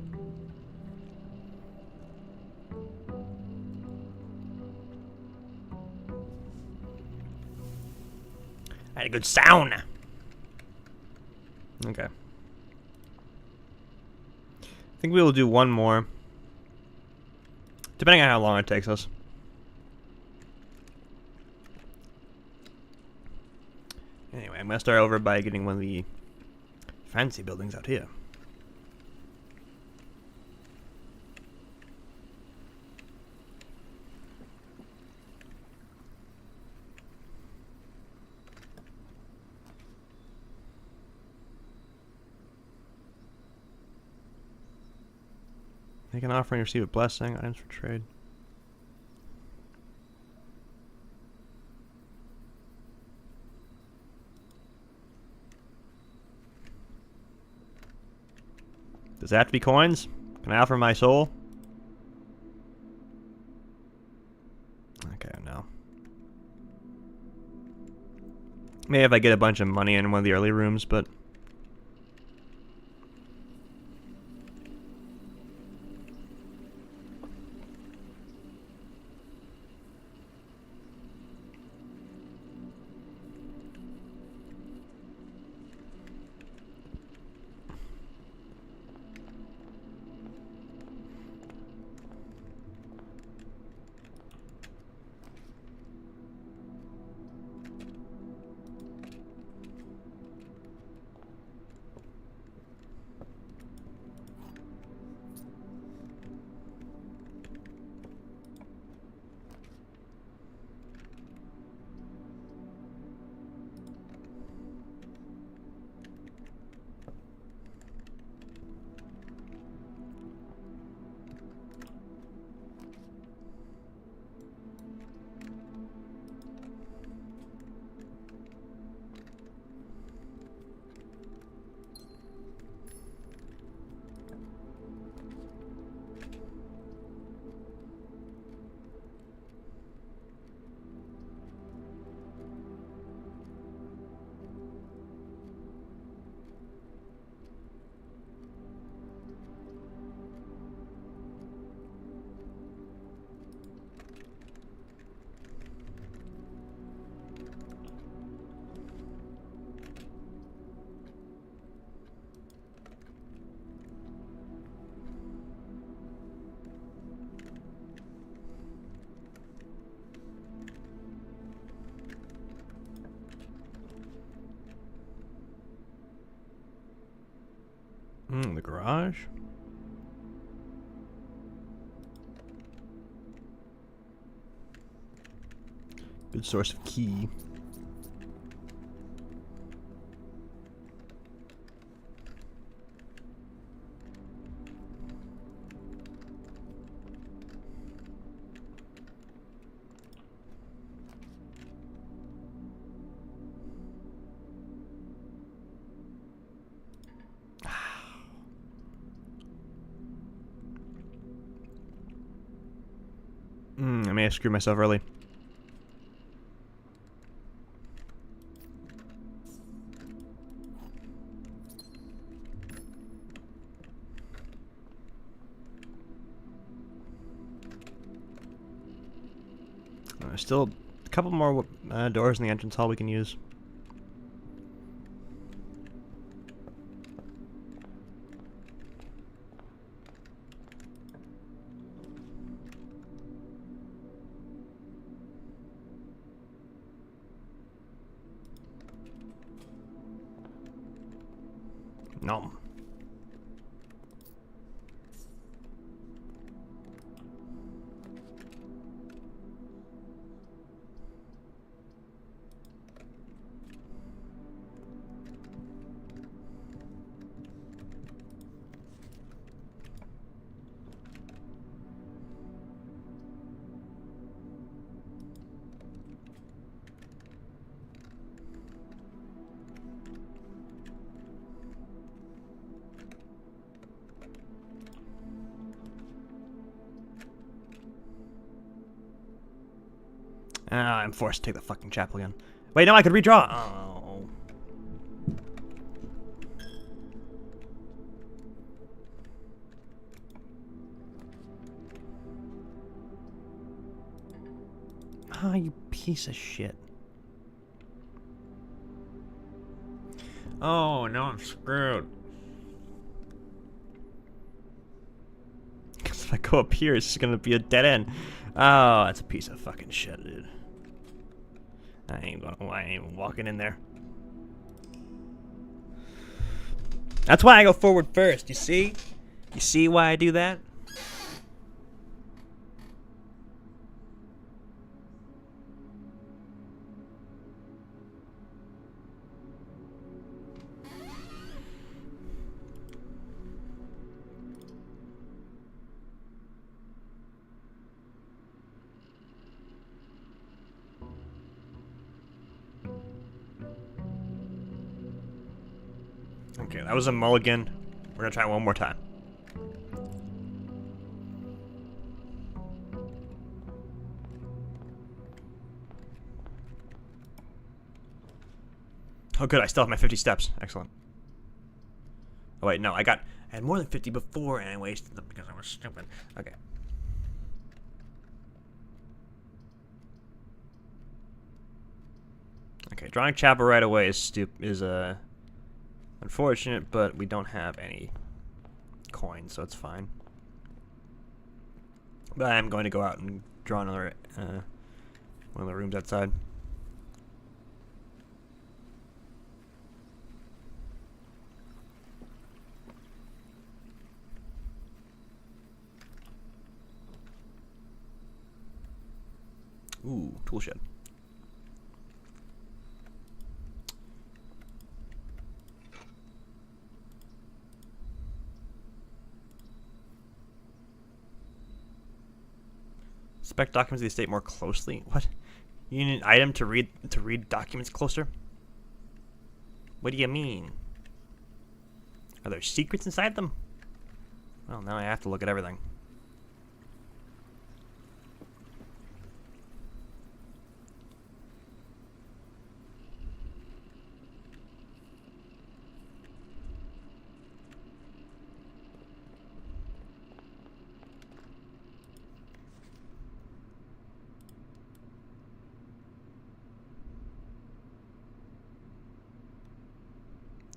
Speaker 1: I had a good sauna. Okay. I think we will do one more. Depending on how long it takes us. Anyway, I'm going to start over by getting one of the fancy buildings out here. Make an offer and receive a blessing. Items for trade. Does that have to be coins? Can I offer my soul? Okay, no. Maybe if I get a bunch of money in one of the early rooms, but... the garage? Good source of key. I may have screwed myself early. Still a couple more doors in the entrance hall we can use. No. I'm forced to take the fucking chapel again. Wait, no, I could redraw. Oh. Ah, you piece of shit. Oh, no, I'm screwed. Because if I go up here, it's just gonna be a dead end. Oh, that's a piece of fucking shit, dude. I ain't even walking in there. That's why I go forward first, you see? You see why I do that? Okay, that was a mulligan. We're gonna try one more time. Oh good, I still have my 50 steps. Excellent. Oh wait, no, I had more than 50 before and I wasted them because I was stupid. Okay. Okay, drawing chapel right away is unfortunate, but we don't have any coins, so it's fine. But I am going to go out and draw another one of the rooms outside. Ooh, tool shed. Inspect documents of the estate more closely. What? You need an item to read documents closer? What do you mean? Are there secrets inside them? Well, now I have to look at everything.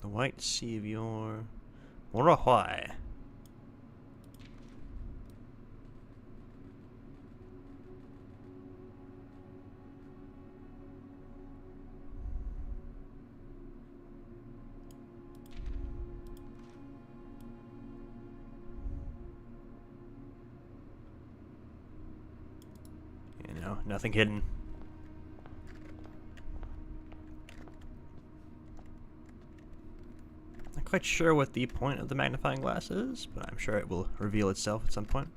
Speaker 1: The White Sea of Your Morahwai. You know, nothing hidden. Not quite sure what the point of the magnifying glass is, but I'm sure it will reveal itself at some point.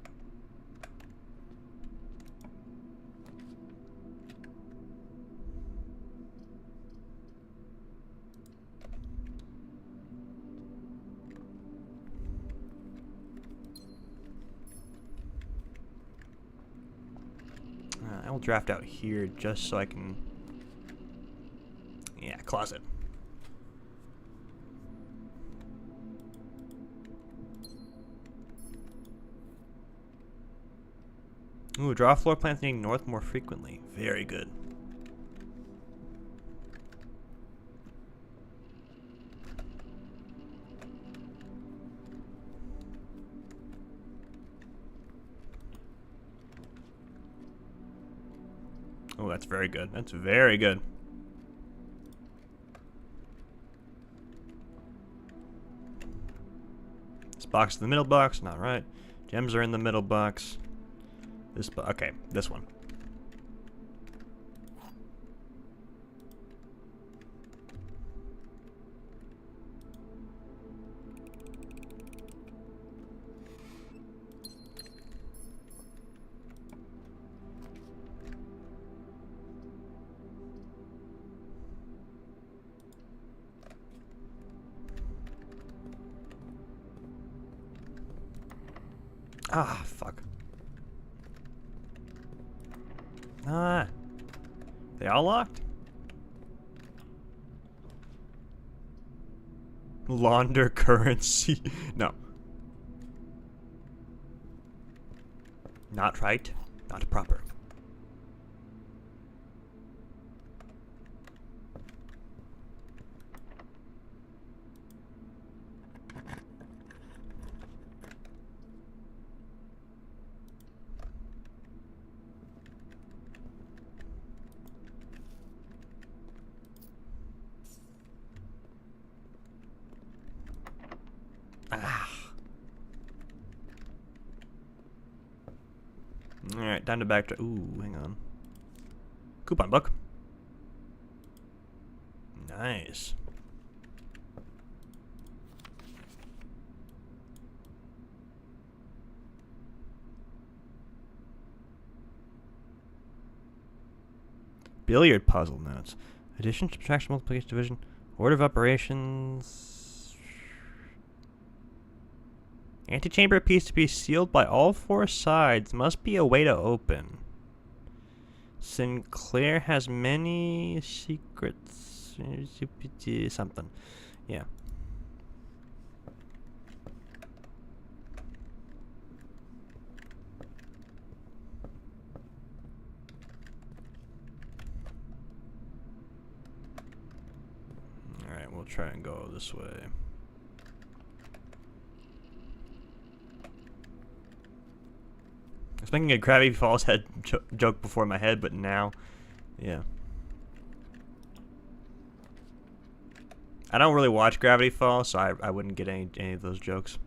Speaker 1: I will draft out here just so I can... Yeah, closet. Ooh, draw floor plans needing north more frequently. Very good. Oh, that's very good. That's very good. This box is the middle box. Not right. Gems are in the middle box. This, okay, this one. Ah, fuck. Ah. They all locked? Launder currency. No. Not right. Not proper. Alright, time to backtrack. Ooh, hang on. Coupon book. Nice. Billiard puzzle notes. Addition, subtraction, multiplication, division. Order of operations. Antechamber piece to be sealed by all 4 sides. Must be a way to open. Sinclair has many secrets. Something. Yeah. Alright, we'll try and go this way. I was making a Gravity Falls head joke before my head, but now, yeah. I don't really watch Gravity Falls, so I wouldn't get any of those jokes.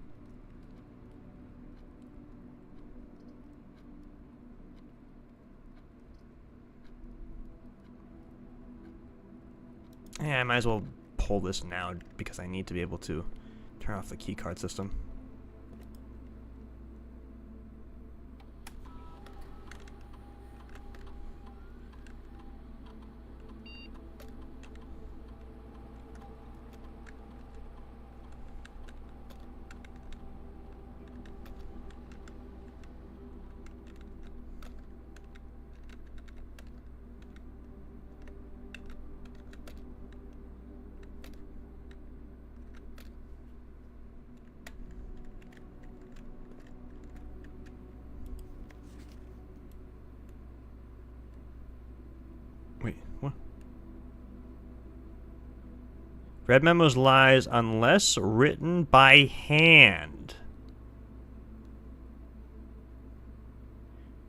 Speaker 1: Yeah, I might as well pull this now because I need to be able to turn off the keycard system. Wait, what? Red memos lies unless written by hand.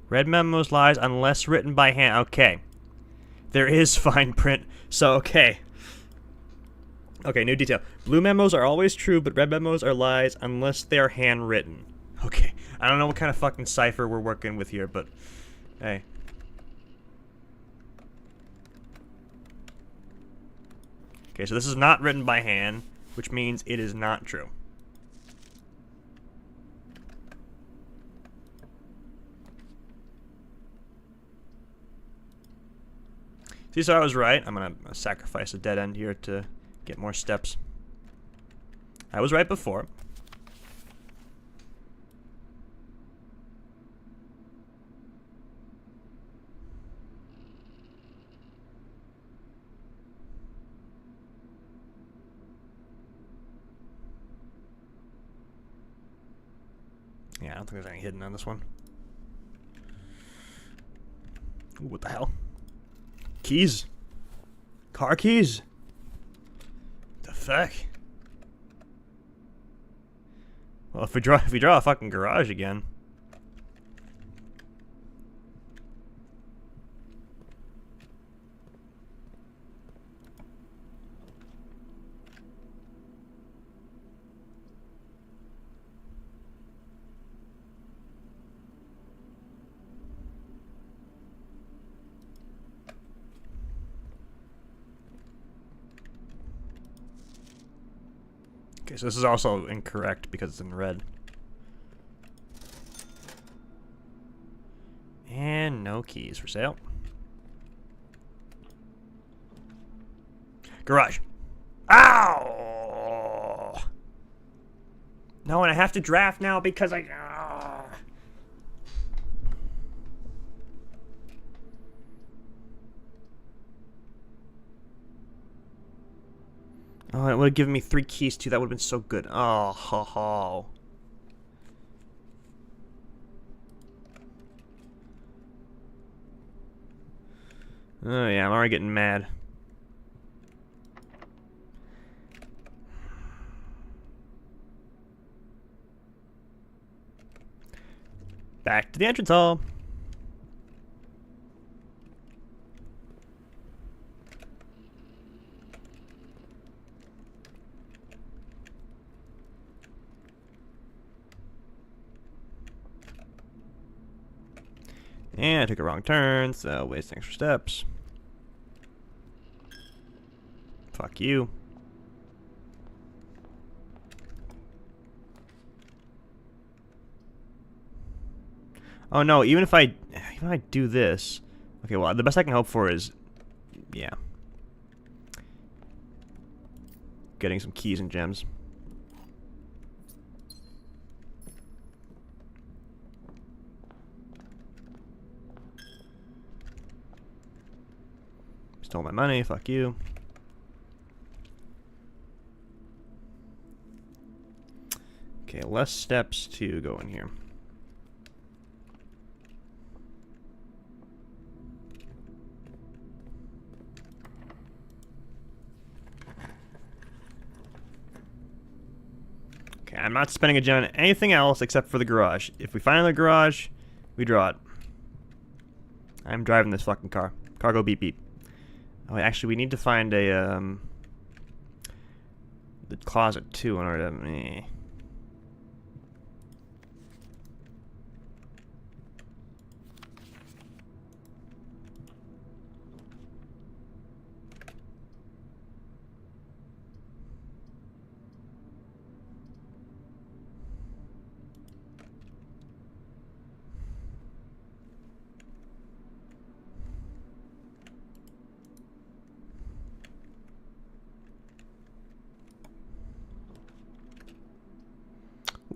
Speaker 1: Red memos lies unless written by hand. Okay. There is fine print. So, okay. Okay, new detail. Blue memos are always true, but red memos are lies unless they're handwritten. Okay. I don't know what kind of fucking cipher we're working with here, but hey. Okay, so this is not written by hand, which means it is not true. See, so I was right. I'm going to sacrifice a dead end here to get more steps. I was right before. Yeah, I don't think there's any hidden on this one. Ooh, what the hell? Keys? Car keys? The fuck? Well, if we draw a fucking garage again. Okay, so this is also incorrect because it's in red. And no keys for sale. Garage. Ow! No, and I have to draft now because I... Oh, it would have given me 3 keys too. That would have been so good. Oh, ho, ho. Oh yeah, I'm already getting mad. Back to the entrance hall. And I took a wrong turn, so wasting extra steps. Fuck you. Oh no, even if I do this. Okay, well, the best I can hope for is, yeah, getting some keys and gems. Stole my money, fuck you. Okay, less steps to go in here. Okay, I'm not spending a gem on anything else except for the garage. If we find the garage, we draw it. I'm driving this fucking car. Car go beep beep. Oh, actually, we need to find a the closet too in order to.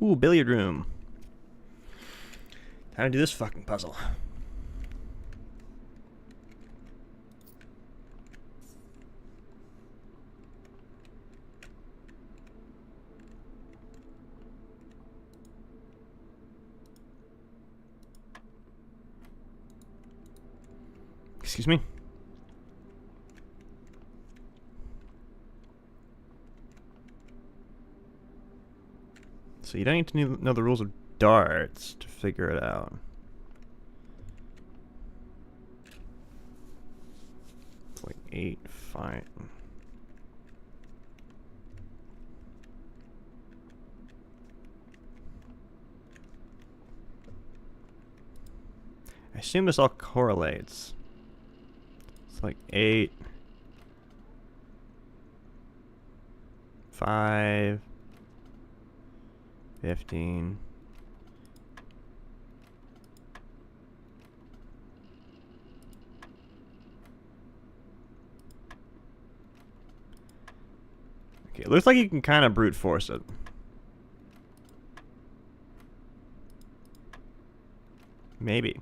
Speaker 1: Ooh, billiard room. Time to do this fucking puzzle. Excuse me? So you don't need to know the rules of darts to figure it out. It's like 8, 5. I assume this all correlates. It's like 8, 5, 15. Okay, it looks like you can kind of brute force it. Maybe.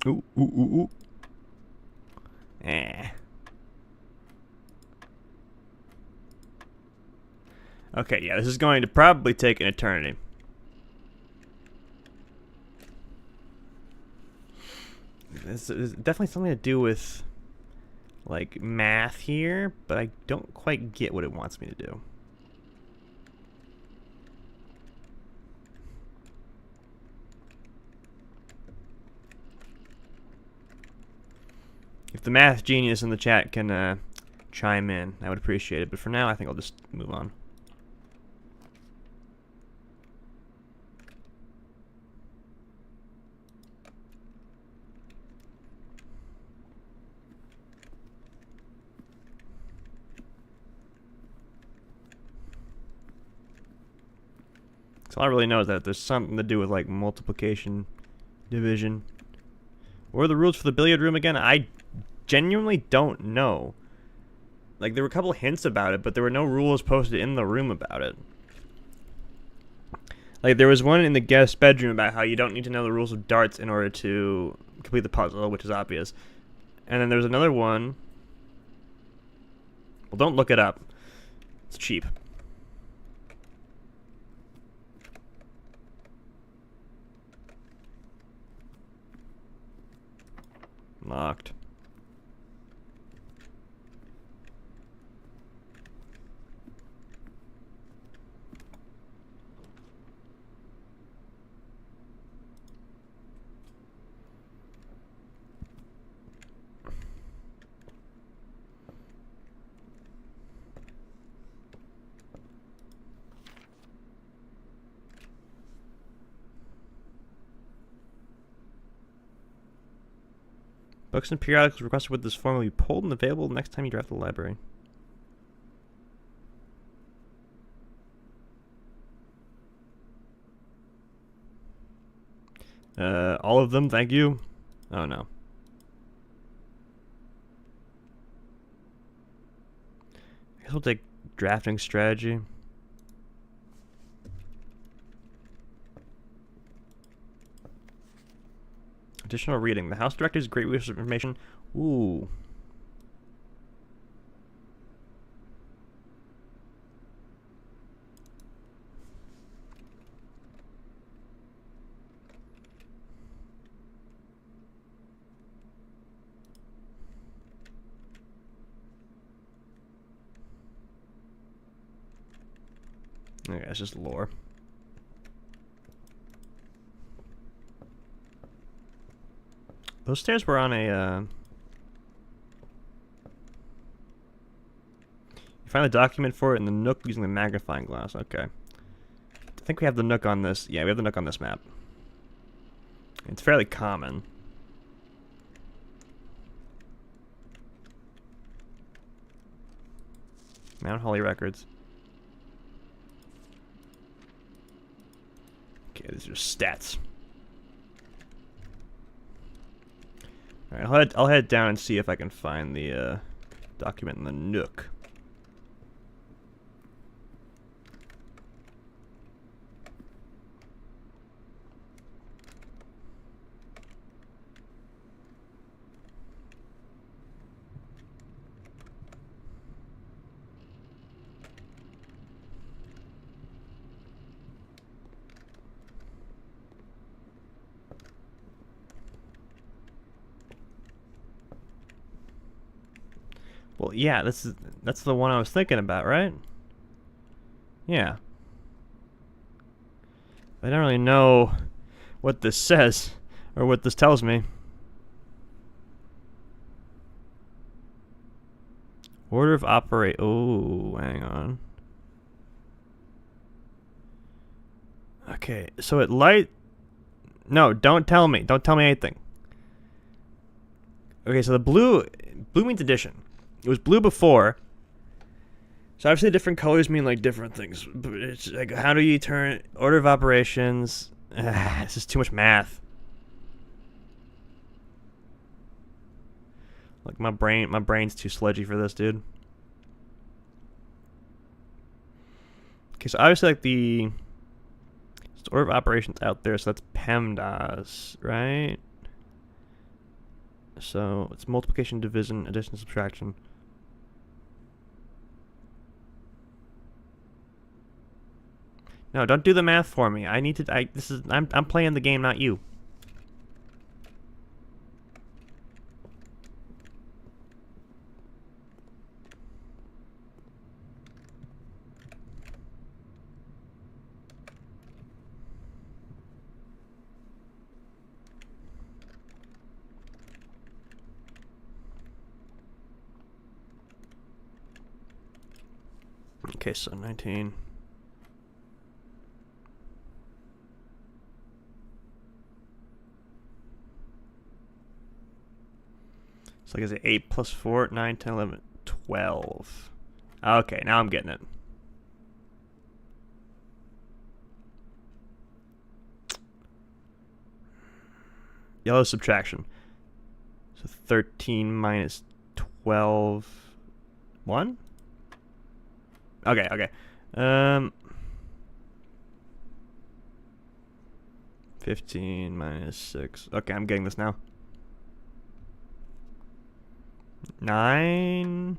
Speaker 1: Ooh, ooh, ooh, ooh. Eh. Okay, yeah, this is going to probably take an eternity. This is definitely something to do with, like, math here, but I don't quite get what it wants me to do. If the math genius in the chat can chime in, I would appreciate it. But for now, I think I'll just move on. So all I really know is that there's something to do with like multiplication, division. What are the rules for the billiard room again? I genuinely don't know. Like, there were a couple hints about it, but there were no rules posted in the room about it. Like, there was one in the guest bedroom about how you don't need to know the rules of darts in order to complete the puzzle, which is obvious. And then there was another one. Well, don't look it up. It's cheap. Locked. Books and periodicals requested with this form will be pulled and available next time you drive to the library. All of them, thank you. Oh no. I guess we'll take drafting strategy. Additional reading. The House Director's great resource of information. Ooh. Okay, it's just lore. Those stairs were on a, You find the document for it in the Nook using the magnifying glass. Okay. I think we have the Nook on this. Yeah, we have the Nook on this map. It's fairly common. Mount Holly Records. Okay, these are stats. Alright, I'll head down and see if I can find the document in the Nook. Well, yeah, that's the one I was thinking about, right? Yeah. I don't really know what this says or what this tells me. Order of operate. Oh, hang on. Okay, so it light. No, don't tell me. Don't tell me anything. Okay, so the blue means addition. It was blue before. So obviously different colors mean like different things. But it's like, how do you turn order of operations? This is too much math. Like my brain's too sludgy for this, dude. Okay, so obviously like the order of operations out there, so that's PEMDAS, right? So it's multiplication, division, addition, subtraction. No, don't do the math for me. I need to. I'm playing the game, not you. Okay, so 19. So like, is it 8 plus 4, 9, 10, 11, 12. Okay, now I'm getting it. Yellow subtraction. So 13 minus 12. 1? Okay, okay. 15 minus 6. Okay, I'm getting this now. 9.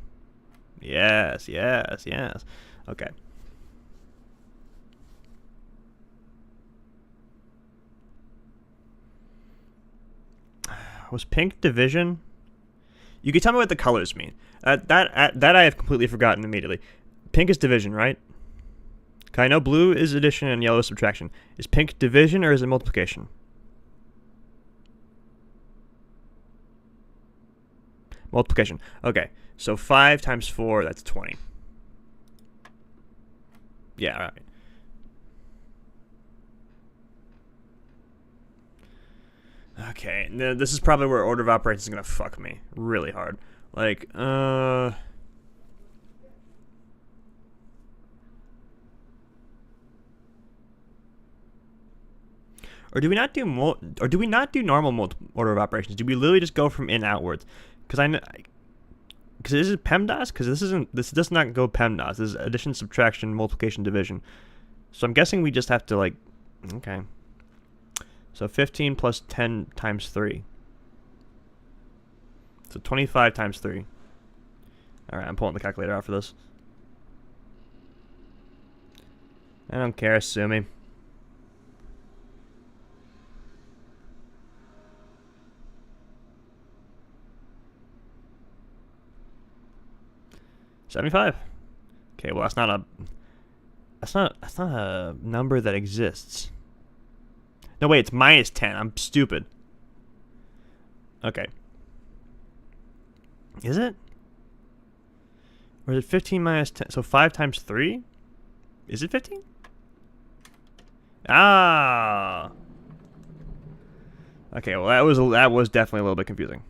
Speaker 1: Yes, yes, yes. Okay. Was pink division? You can tell me what the colors mean. That I have completely forgotten immediately. Pink is division, right? 'Cause I know blue is addition and yellow is subtraction. Is pink division or is it multiplication? Multiplication. Okay, so 5 times 4, that's 20. Yeah, all right. Okay, this is probably where order of operations is gonna fuck me really hard. Like, or do we not do normal order of operations? Do we literally just go from in outwards? Because I know, because this is PEMDAS. Because this does not go PEMDAS. This is addition, subtraction, multiplication, division. So I'm guessing we just have to like, okay. So 15 plus 10 times 3. So 25 times 3. Alright, I'm pulling the calculator out for this. I don't care, sue me. $75. Okay, well that's not a number that exists. No, wait, it's minus 10. I'm stupid. Okay. Is it? Or is it 15 minus 10? So 5 times 3? Is it 15? Ah. Okay, well that was definitely a little bit confusing.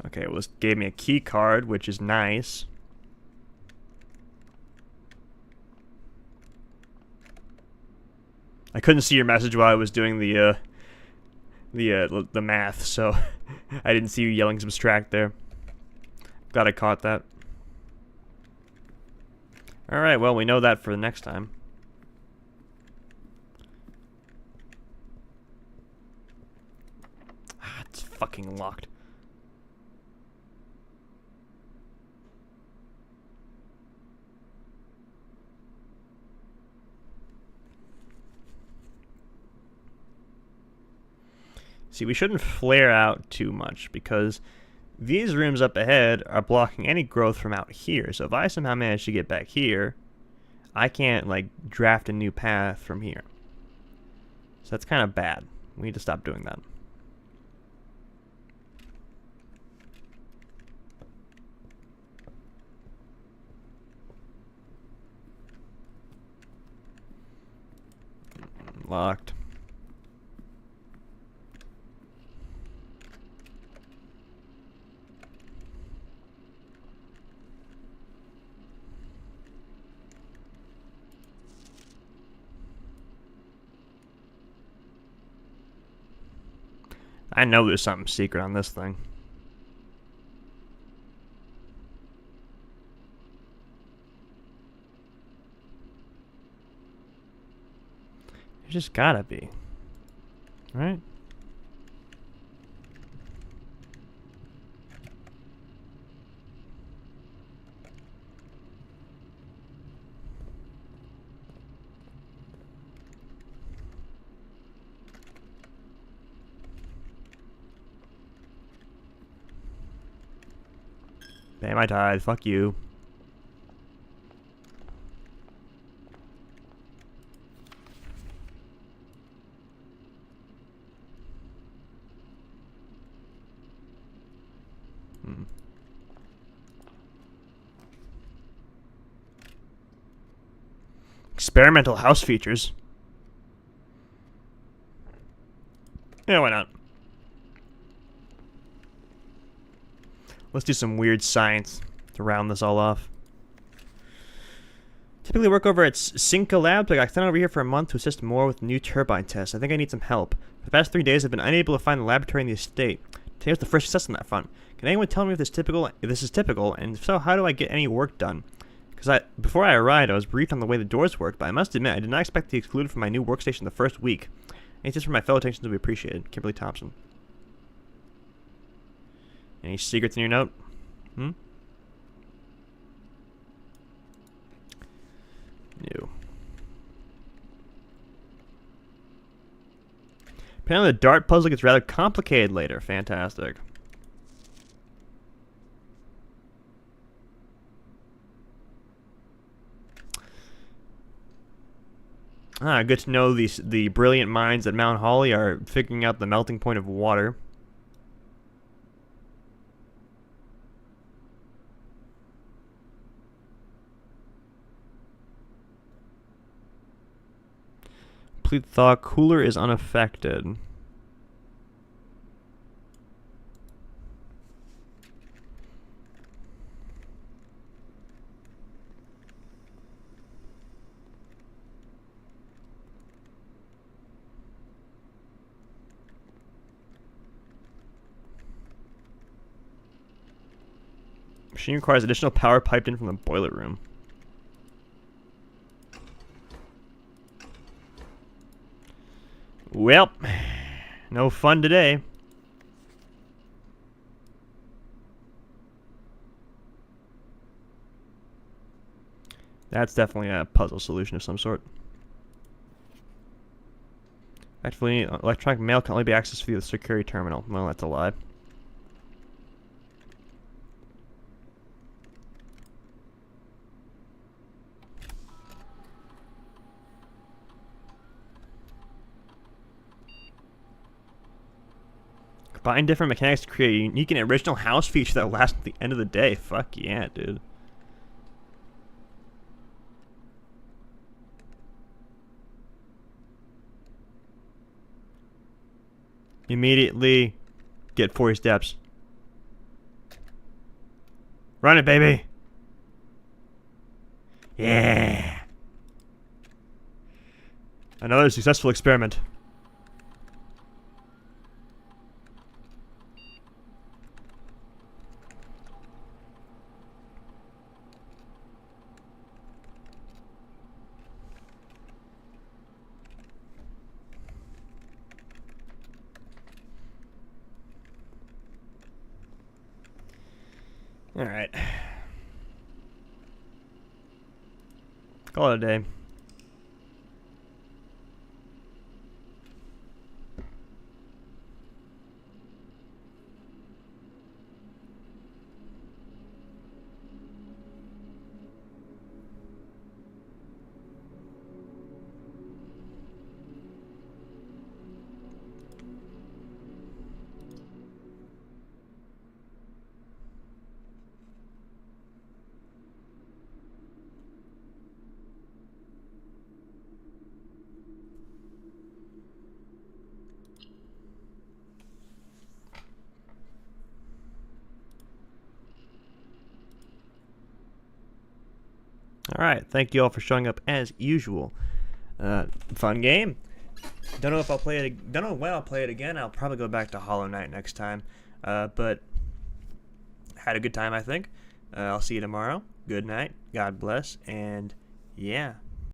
Speaker 1: Okay, well, this gave me a key card, which is nice. I couldn't see your message while I was doing the math, so I didn't see you yelling subtract there. Glad I caught that. All right, well, we know that for the next time. Ah, it's fucking locked. See, we shouldn't flare out too much because these rooms up ahead are blocking any growth from out here. So if I somehow manage to get back here, I can't, like, draft a new path from here. So that's kind of bad. We need to stop doing that. Locked. I know there's something secret on this thing. There just gotta be. Right? Damn, I died. Fuck you. Experimental house features. Yeah, why not? Let's do some weird science to round this all off. Typically work over at Cinca Labs, but I got sent over here for a month to assist more with new turbine tests. I think I need some help. For the past 3 days, I've been unable to find the laboratory in the estate. Today was the first success on that front. Can anyone tell me if this is typical, and if so, how do I get any work done? Because before I arrived, I was briefed on the way the doors worked, but I must admit, I did not expect to be excluded from my new workstation the first week. Any tips from my fellow technicians would be appreciated. Kimberly Thompson. Any secrets in your note? Hmm? New. Apparently the dart puzzle gets rather complicated later. Fantastic. Good to know the brilliant minds at Mount Holly are figuring out the melting point of water. Complete thaw. Cooler is unaffected. Machine requires additional power piped in from the boiler room. Well, no fun today. That's definitely a puzzle solution of some sort. Actually, electronic mail can only be accessed via the security terminal. Well, that's a lie. Combine different mechanics to create a unique and original house feature that will last at the end of the day. Fuck yeah, dude. Immediately get 40 steps. Run it, baby. Yeah. Another successful experiment. All right. Call it a day. Alright, thank you all for showing up as usual. Fun game. Don't know if I'll play it. Don't know when I'll play it again. I'll probably go back to Hollow Knight next time. But had a good time, I think. I'll see you tomorrow. Good night. God bless. And yeah.